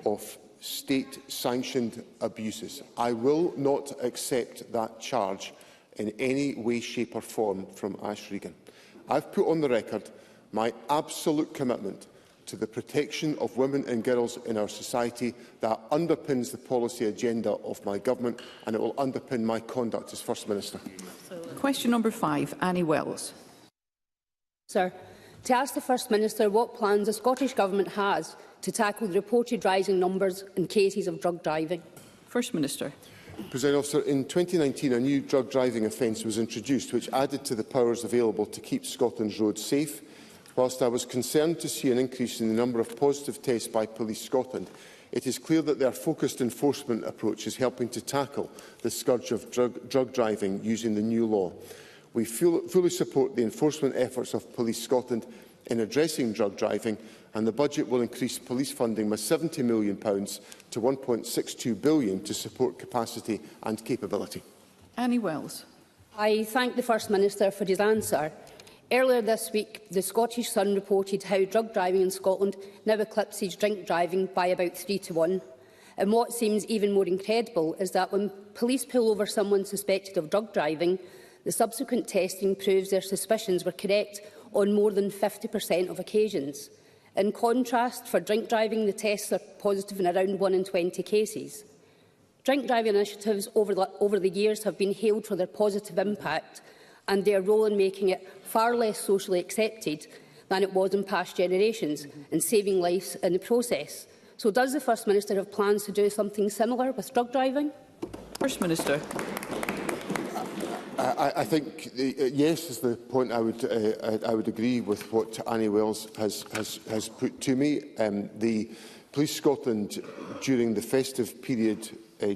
of state-sanctioned abuses. I will not accept that charge in any way, shape or form from Ash Regan. I've put on the record my absolute commitment to the protection of women and girls in our society. That underpins the policy agenda of my government, and it will underpin my conduct as First Minister. Question number 5, Annie Wells. Sir, to ask the First Minister what plans the Scottish Government has to tackle the reported rising numbers and cases of drug driving. First Minister. Presiding Officer, in 2019 a new drug driving offence was introduced which added to the powers available to keep Scotland's roads safe. Whilst I was concerned to see an increase in the number of positive tests by Police Scotland, it is clear that their focused enforcement approach is helping to tackle the scourge of drug driving using the new law. We fully support the enforcement efforts of Police Scotland in addressing drug driving, and the budget will increase police funding by £70 million to £1.62 billion to support capacity and capability. Annie Wells. I thank the First Minister for his answer. Earlier this week, the Scottish Sun reported how drug driving in Scotland now eclipses drink driving by about 3 to 1. And what seems even more incredible is that when police pull over someone suspected of drug driving, the subsequent testing proves their suspicions were correct on more than 50% of occasions. In contrast, for drink driving, the tests are positive in around 1 in 20 cases. Drink driving initiatives over the years have been hailed for their positive impact and their role in making it far less socially accepted than it was in past generations, and saving lives in the process. So does the First Minister have plans to do something similar with drug driving? First Minister. I think yes is the point. I would agree with what Annie Wells has put to me. The Police Scotland, during the festive period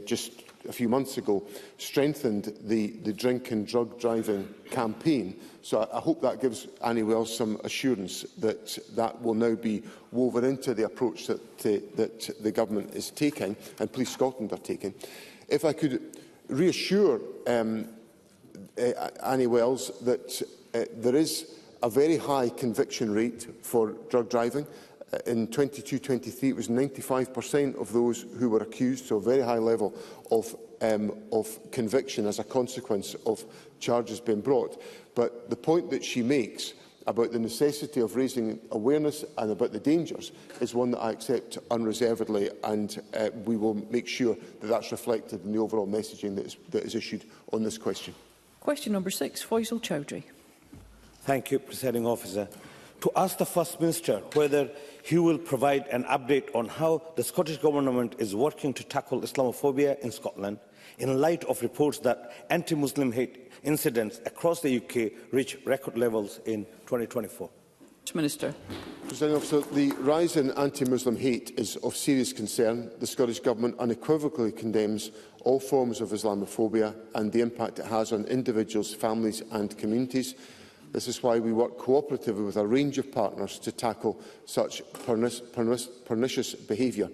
just a few months ago, strengthened the drink and drug driving campaign. So I hope that gives Annie Wells some assurance that that will now be woven into the approach that the Government is taking and Police Scotland are taking. If I could reassure Annie Wells that there is a very high conviction rate for drug driving. In 22-23, it was 95% of those who were accused, so a very high level of conviction as a consequence of charges being brought. But the point that she makes about the necessity of raising awareness and about the dangers is one that I accept unreservedly, and we will make sure that that's reflected in the overall messaging that is issued on this question. Question number 6, Faisal Chowdhury. Thank you, Presiding Officer. To ask the First Minister whether he will provide an update on how the Scottish Government is working to tackle Islamophobia in Scotland, in light of reports that anti-Muslim hate incidents across the UK reach record levels in 2024. Minister. Presiding Officer, the rise in anti-Muslim hate is of serious concern. The Scottish Government unequivocally condemns all forms of Islamophobia and the impact it has on individuals, families and communities. This is why we work cooperatively with a range of partners to tackle such pernicious behaviour.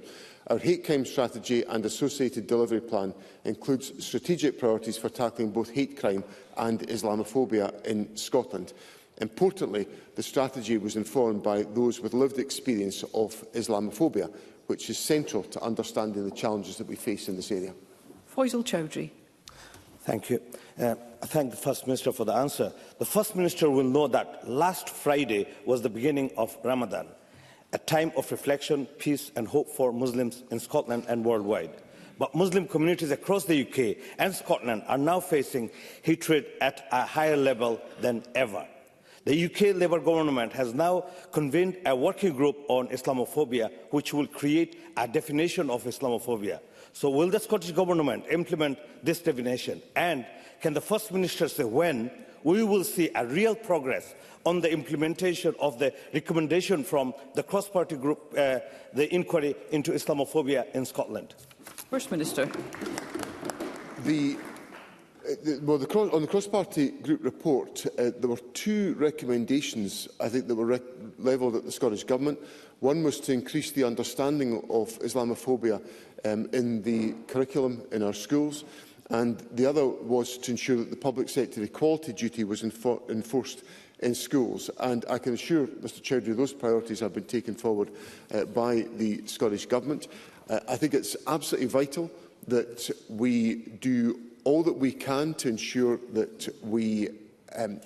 Our hate crime strategy and associated delivery plan includes strategic priorities for tackling both hate crime and Islamophobia in Scotland. Importantly, the strategy was informed by those with lived experience of Islamophobia, which is central to understanding the challenges that we face in this area. Faisal Chowdhury. Thank you. I thank the First Minister for the answer. The First Minister will know that last Friday was the beginning of Ramadan, a time of reflection, peace and hope for Muslims in Scotland and worldwide. But Muslim communities across the UK and Scotland are now facing hatred at a higher level than ever. The UK Labour Government has now convened a working group on Islamophobia, which will create a definition of Islamophobia. So will the Scottish Government implement this definition? And can the First Minister say when we will see a real progress on the implementation of the recommendation from the cross-party group, the inquiry into Islamophobia in Scotland? First Minister. On the cross-party group report, there were 2 recommendations, I think, that were levelled at the Scottish Government. One was to increase the understanding of Islamophobia in the curriculum in our schools, and the other was to ensure that the public sector equality duty was enforced in schools. And I can assure Mr Chowdhury those priorities have been taken forward by the Scottish Government. I think it's absolutely vital that we do all that we can to ensure that we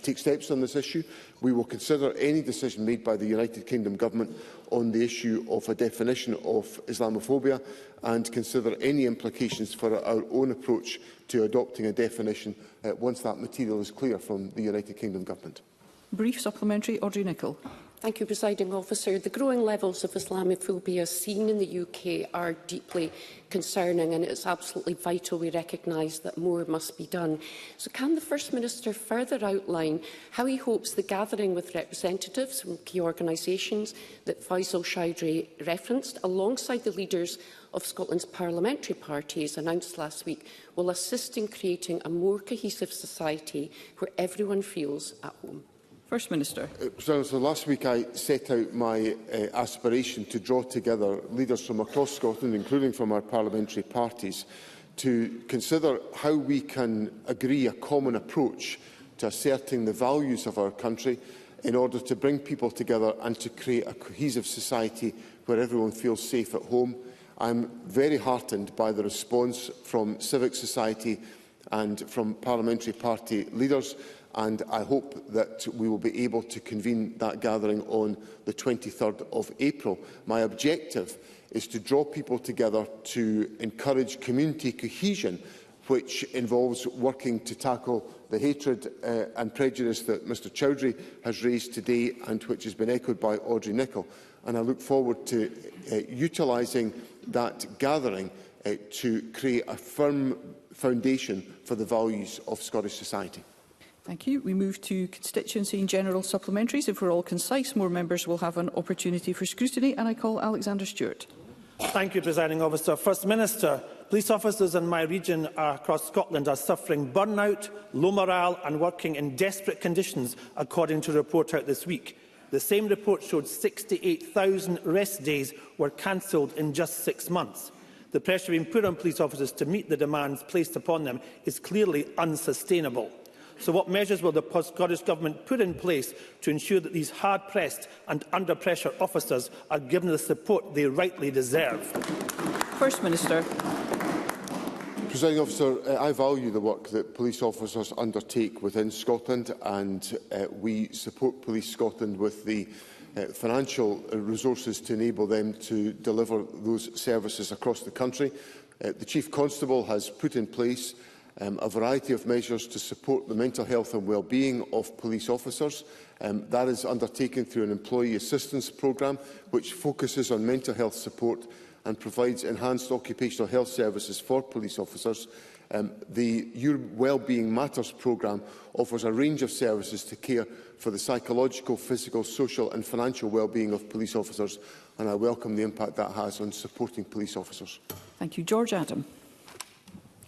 take steps on this issue. We will consider any decision made by the United Kingdom Government on the issue of a definition of Islamophobia and consider any implications for our own approach to adopting a definition once that material is clear from the United Kingdom Government. Brief supplementary, Audrey Nicholl. Thank you, Presiding Officer. The growing levels of Islamophobia seen in the UK are deeply concerning, and it's absolutely vital we recognise that more must be done. So can the First Minister further outline how he hopes the gathering with representatives from key organisations that Faisal Chowdhury referenced, alongside the leaders of Scotland's parliamentary parties announced last week, will assist in creating a more cohesive society where everyone feels at home? First Minister. So last week I set out my aspiration to draw together leaders from across Scotland, including from our parliamentary parties, to consider how we can agree a common approach to asserting the values of our country in order to bring people together and to create a cohesive society where everyone feels safe at home. I'm very heartened by the response from civic society and from parliamentary party leaders, and I hope that we will be able to convene that gathering on the 23rd of April. My objective is to draw people together to encourage community cohesion, which involves working to tackle the hatred and prejudice that Mr Chowdhury has raised today and which has been echoed by Audrey Nicholl. And I look forward to utilising that gathering to create a firm foundation for the values of Scottish society. Thank you. We move to constituency and general supplementaries. If we're all concise, more members will have an opportunity for scrutiny, and I call Alexander Stewart. Thank you, Presiding Officer. First Minister, police officers in my region across Scotland are suffering burnout, low morale and working in desperate conditions, according to a report out this week. The same report showed 68,000 rest days were cancelled in just 6 months. The pressure being put on police officers to meet the demands placed upon them is clearly unsustainable. So what measures will the Scottish Government put in place to ensure that these hard-pressed and under-pressure officers are given the support they rightly deserve? First Minister. Presiding Officer, I value the work that police officers undertake within Scotland, and we support Police Scotland with the financial resources to enable them to deliver those services across the country. The Chief Constable has put in place a variety of measures to support the mental health and well-being of police officers. That is undertaken through an employee assistance programme which focuses on mental health support and provides enhanced occupational health services for police officers. The Your Wellbeing Matters programme offers a range of services to care for the psychological, physical, social and financial well-being of police officers, and I welcome the impact that has on supporting police officers. Thank you. George Adam.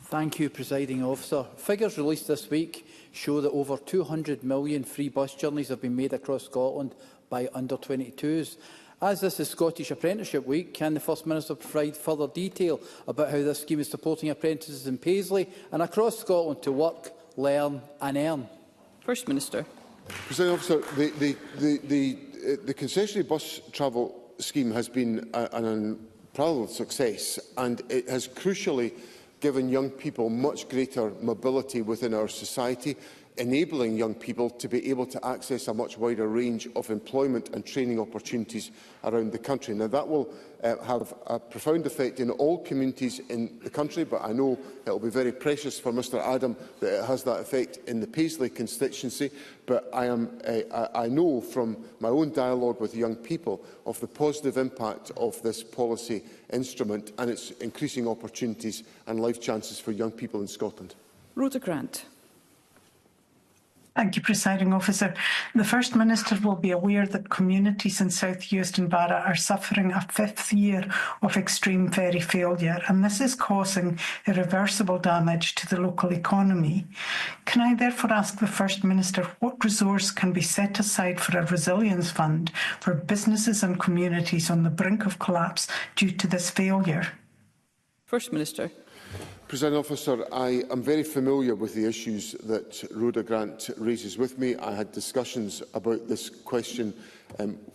Thank you, Presiding Officer. Figures released this week show that over 200 million free bus journeys have been made across Scotland by under-22s. As this is Scottish Apprenticeship Week, can the First Minister provide further detail about how this scheme is supporting apprentices in Paisley and across Scotland to work, learn and earn? First Minister. Presiding Officer, the concessionary bus travel scheme has been an unparalleled success, and it has crucially given young people much greater mobility within our society, enabling young people to be able to access a much wider range of employment and training opportunities around the country. Now, that will have a profound effect in all communities in the country, but I know it will be very precious for Mr Adam that it has that effect in the Paisley constituency. But I know from my own dialogue with young people of the positive impact of this policy instrument and its increasing opportunities and life chances for young people in Scotland. Rhoda Grant. Thank you, Presiding Officer. The First Minister will be aware that communities in South Uist and Barra are suffering a fifth year of extreme ferry failure, and this is causing irreversible damage to the local economy. Can I therefore ask the First Minister what resource can be set aside for a resilience fund for businesses and communities on the brink of collapse due to this failure? First Minister. Presiding Officer, I am very familiar with the issues that Rhoda Grant raises with me. I had discussions about this question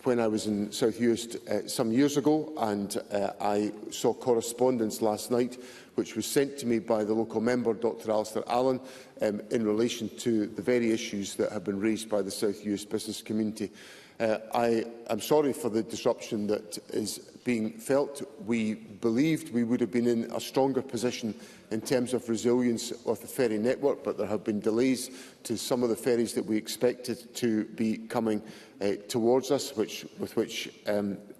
when I was in South Uist some years ago, and I saw correspondence last night which was sent to me by the local member, Dr Alistair Allen, in relation to the very issues that have been raised by the South Uist business community. I am sorry for the disruption that is being felt. We believed we would have been in a stronger position in terms of resilience of the ferry network, but there have been delays to some of the ferries that we expected to be coming towards us, with which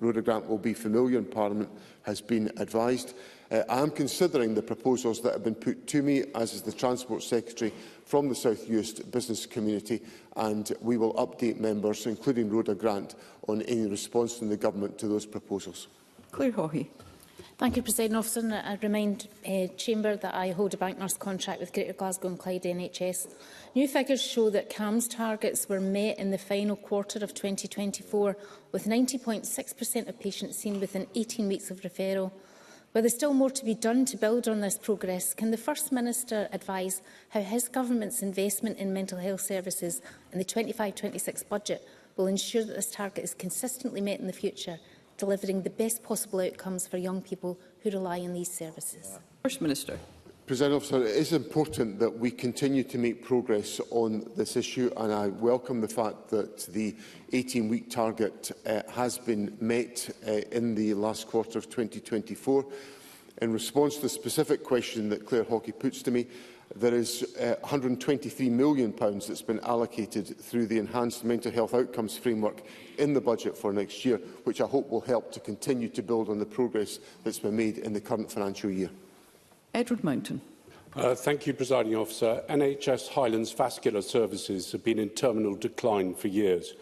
Rhoda Grant will be familiar and Parliament has been advised. I am considering the proposals that have been put to me, as is the Transport Secretary from the South Uist business community, and we will update members, including Rhoda Grant, on any response from the Government to those proposals. Claire Haughey. Thank you, Presiding Officer. I remind Chamber that I hold a bank nurse contract with Greater Glasgow and Clyde NHS. New figures show that CAMS targets were met in the final quarter of 2024, with 90.6% of patients seen within 18 weeks of referral. While there is still more to be done to build on this progress, can the First Minister advise how his government's investment in mental health services in the 25-26 budget will ensure that this target is consistently met in the future, delivering the best possible outcomes for young people who rely on these services? First Minister. Presiding Officer, it is important that we continue to make progress on this issue, and I welcome the fact that the 18-week target has been met in the last quarter of 2024. In response to the specific question that Claire Haughey puts to me, there is £123 million that's been allocated through the Enhanced Mental Health Outcomes Framework in the budget for next year, which I hope will help to continue to build on the progress that's been made in the current financial year. Edward Mountain. Thank you, Presiding Officer. NHS Highlands vascular services have been in terminal decline for years.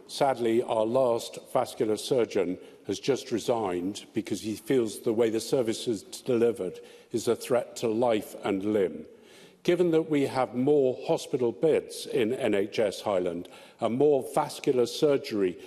Sadly, our last vascular surgeon has just resigned because he feels the way the service is delivered is a threat to life and limb. Given that we have more hospital beds in NHS Highland and more vascular surgery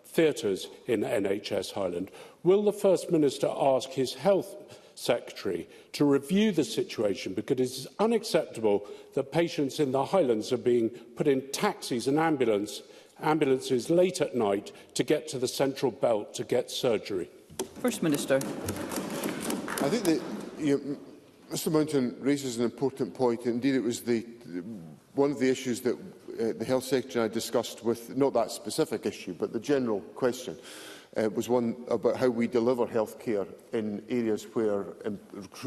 theatres in NHS Highland, will the First Minister ask his Health Secretary to review the situation, because it is unacceptable that patients in the Highlands are being put in taxis and ambulances late at night to get to the Central Belt to get surgery? First Minister. I think that Mr Mountain raises an important point. Indeed, it was one of the issues that the Health Secretary and I discussed with, not that specific issue, but the general question, was one about how we deliver healthcare in areas where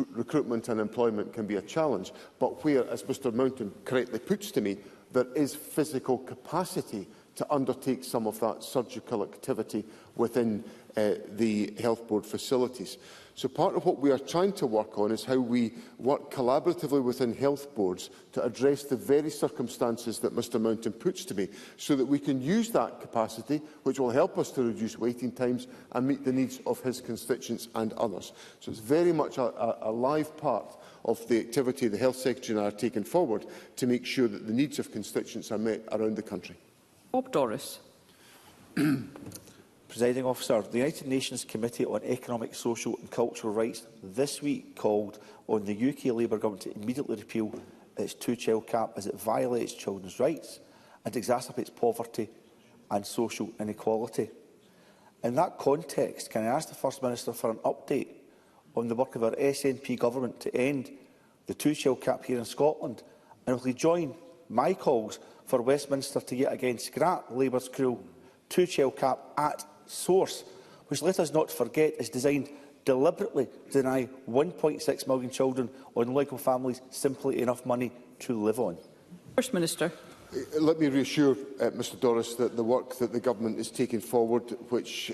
recruitment and employment can be a challenge, but where, as Mr Mountain correctly puts to me, there is physical capacity to undertake some of that surgical activity within the Health Board facilities. So part of what we are trying to work on is how we work collaboratively within health boards to address the very circumstances that Mr Mountain puts to me, so that we can use that capacity, which will help us to reduce waiting times and meet the needs of his constituents and others. So it's very much a live part of the activity the Health Secretary and I are taking forward to make sure that the needs of constituents are met around the country. Bob Doris. Presiding Officer, the United Nations Committee on Economic, Social and Cultural Rights this week called on the UK Labour Government to immediately repeal its two-child cap as it violates children's rights and exacerbates poverty and social inequality. In that context, can I ask the First Minister for an update on the work of our SNP government to end the two-child cap here in Scotland, and will he join my calls for Westminster to yet again scrap Labour's cruel two-child cap at source, which, let us not forget, is designed deliberately to deny 1.6 million children on local families simply enough money to live on? First Minister. Let me reassure Mr Doris that the work that the Government is taking forward, which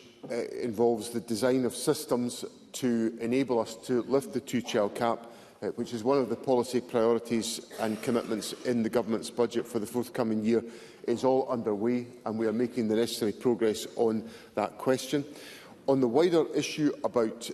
involves the design of systems to enable us to lift the two-child cap, which is one of the policy priorities and commitments in the Government's budget for the forthcoming year, is all underway, and we are making the necessary progress on that question. On the wider issue about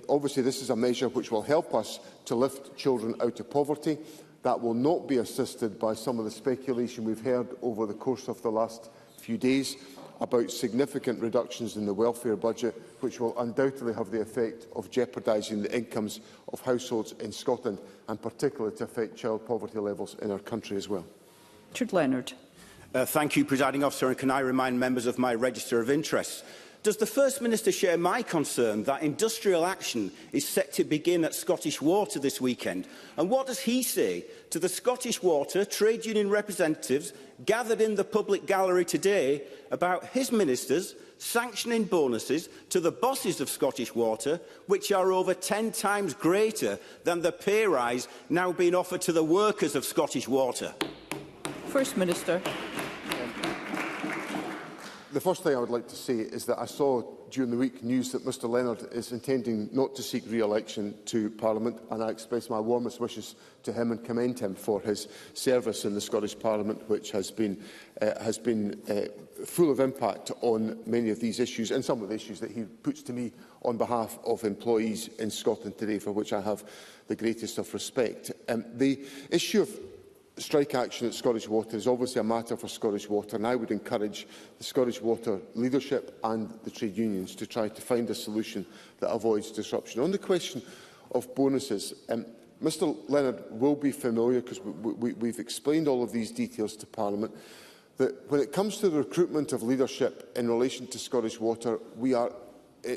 obviously this is a measure which will help us to lift children out of poverty. That will not be assisted by some of the speculation we've heard over the course of the last few days about significant reductions in the welfare budget, which will undoubtedly have the effect of jeopardising the incomes of households in Scotland, and particularly to affect child poverty levels in our country as well. Richard Leonard. Thank you, Presiding Officer, and can I remind members of my register of interests? Does the First Minister share my concern that industrial action is set to begin at Scottish Water this weekend? And what does he say to the Scottish Water trade union representatives gathered in the public gallery today about his ministers sanctioning bonuses to the bosses of Scottish Water, which are over 10 times greater than the pay rise now being offered to the workers of Scottish Water? First Minister. The first thing I would like to say is that I saw during the week news that Mr Leonard is intending not to seek re-election to Parliament, and I express my warmest wishes to him and commend him for his service in the Scottish Parliament, which has been full of impact on many of these issues and some of the issues that he puts to me on behalf of employees in Scotland today, for which I have the greatest of respect. The issue of strike action at Scottish Water is obviously a matter for Scottish Water, and I would encourage the Scottish Water leadership and the trade unions to try to find a solution that avoids disruption. On the question of bonuses, Mr Leonard will be familiar, because we've explained all of these details to Parliament, that when it comes to the recruitment of leadership in relation to Scottish Water, we are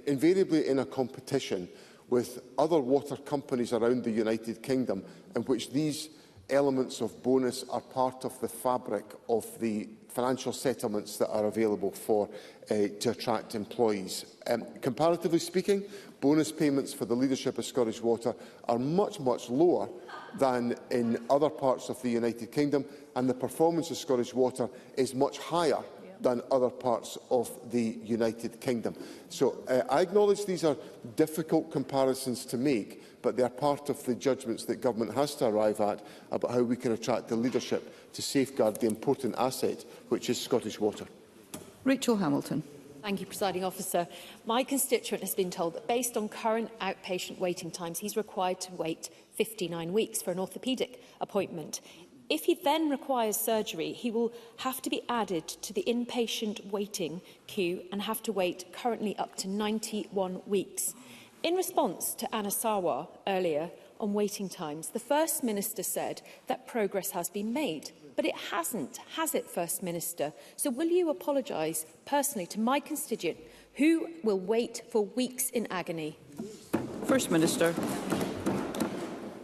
invariably in a competition with other water companies around the United Kingdom, in which these elements of bonus are part of the fabric of the financial settlements that are available to attract employees. Comparatively speaking, bonus payments for the leadership of Scottish Water are much, much lower than in other parts of the United Kingdom, and the performance of Scottish Water is much higher than other parts of the United Kingdom. So I acknowledge these are difficult comparisons to make, but they are part of the judgments that Government has to arrive at about how we can attract the leadership to safeguard the important asset which is Scottish Water. Rachel Hamilton. Thank you, Presiding Officer. My constituent has been told that based on current outpatient waiting times, he's required to wait 59 weeks for an orthopaedic appointment. If he then requires surgery, he will have to be added to the inpatient waiting queue and have to wait currently up to 91 weeks. In response to Anna Sarwar earlier on waiting times, the First Minister said that progress has been made. But it hasn't, has it, First Minister? So will you apologise personally to my constituent who will wait for weeks in agony? First Minister.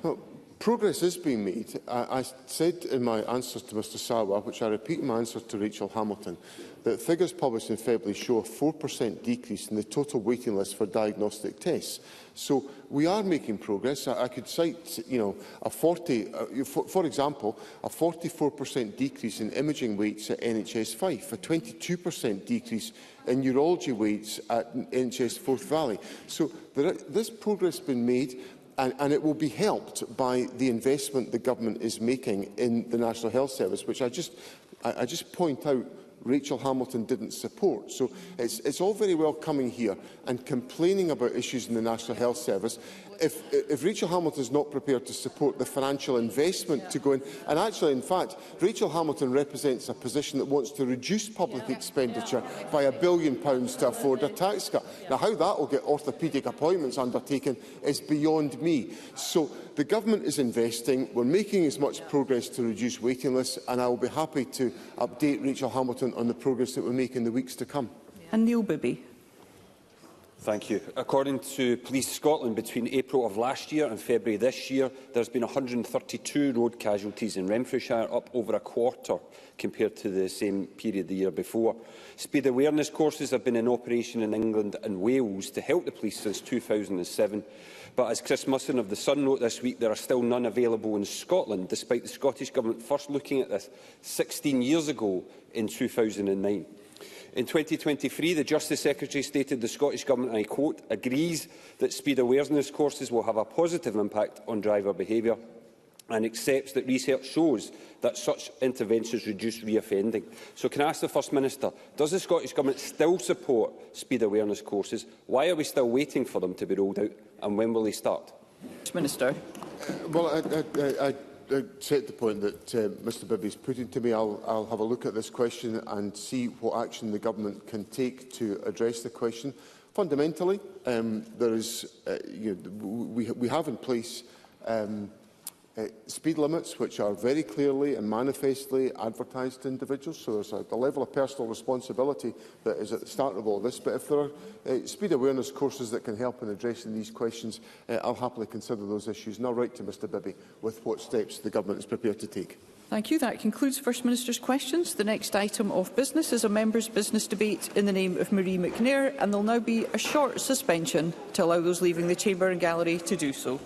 Well, Progress is being made. I said in my answers to Mr Sarwar, which I repeat in my answer to Rachel Hamilton, that figures published in February show a 4% decrease in the total waiting list for diagnostic tests. So we are making progress. I could cite, for example, a 44% decrease in imaging weights at NHS Fife, a 22% decrease in neurology weights at NHS Forth Valley. So this progress has been made. And it will be helped by the investment the government is making in the National Health Service, which I just point out Rachel Hamilton didn't support. So it's all very well coming here and complaining about issues in the National Health Service. If Rachel Hamilton is not prepared to support the financial investment to go in, and actually, in fact, Rachel Hamilton represents a position that wants to reduce public expenditure by £1 billion to afford a tax cut. Now, how that will get orthopaedic appointments undertaken is beyond me. So the government is investing. We're making as much progress to reduce waiting lists, and I will be happy to update Rachel Hamilton on the progress that we make in the weeks to come. And Neil Bibby. Thank you. According to Police Scotland, between April of last year and February this year, there has been 132 road casualties in Renfrewshire, up over a quarter compared to the same period the year before. Speed awareness courses have been in operation in England and Wales to help the police since 2007. But as Chris Musson of The Sun wrote this week, there are still none available in Scotland, despite the Scottish Government first looking at this 16 years ago in 2009. In 2023, the Justice Secretary stated the Scottish Government, and I quote, agrees that speed awareness courses will have a positive impact on driver behaviour and accepts that research shows that such interventions reduce reoffending. So can I ask the First Minister, does the Scottish Government still support speed awareness courses? Why are we still waiting for them to be rolled out, and when will they start? Minister. I accept the point that Mr Bibby is putting to me. I'll have a look at this question and see what action the government can take to address the question. Fundamentally, there is, we have in place speed limits which are very clearly and manifestly advertised to individuals, so there's a level of personal responsibility that is at the start of all this. But if there are speed awareness courses that can help in addressing these questions, I'll happily consider those issues, and I'll write to Mr Bibby with what steps the government is prepared to take. Thank you. That concludes First Minister's questions. The next item of business is a members' business debate in the name of Marie McNair, and there will now be a short suspension to allow those leaving the chamber and gallery to do so.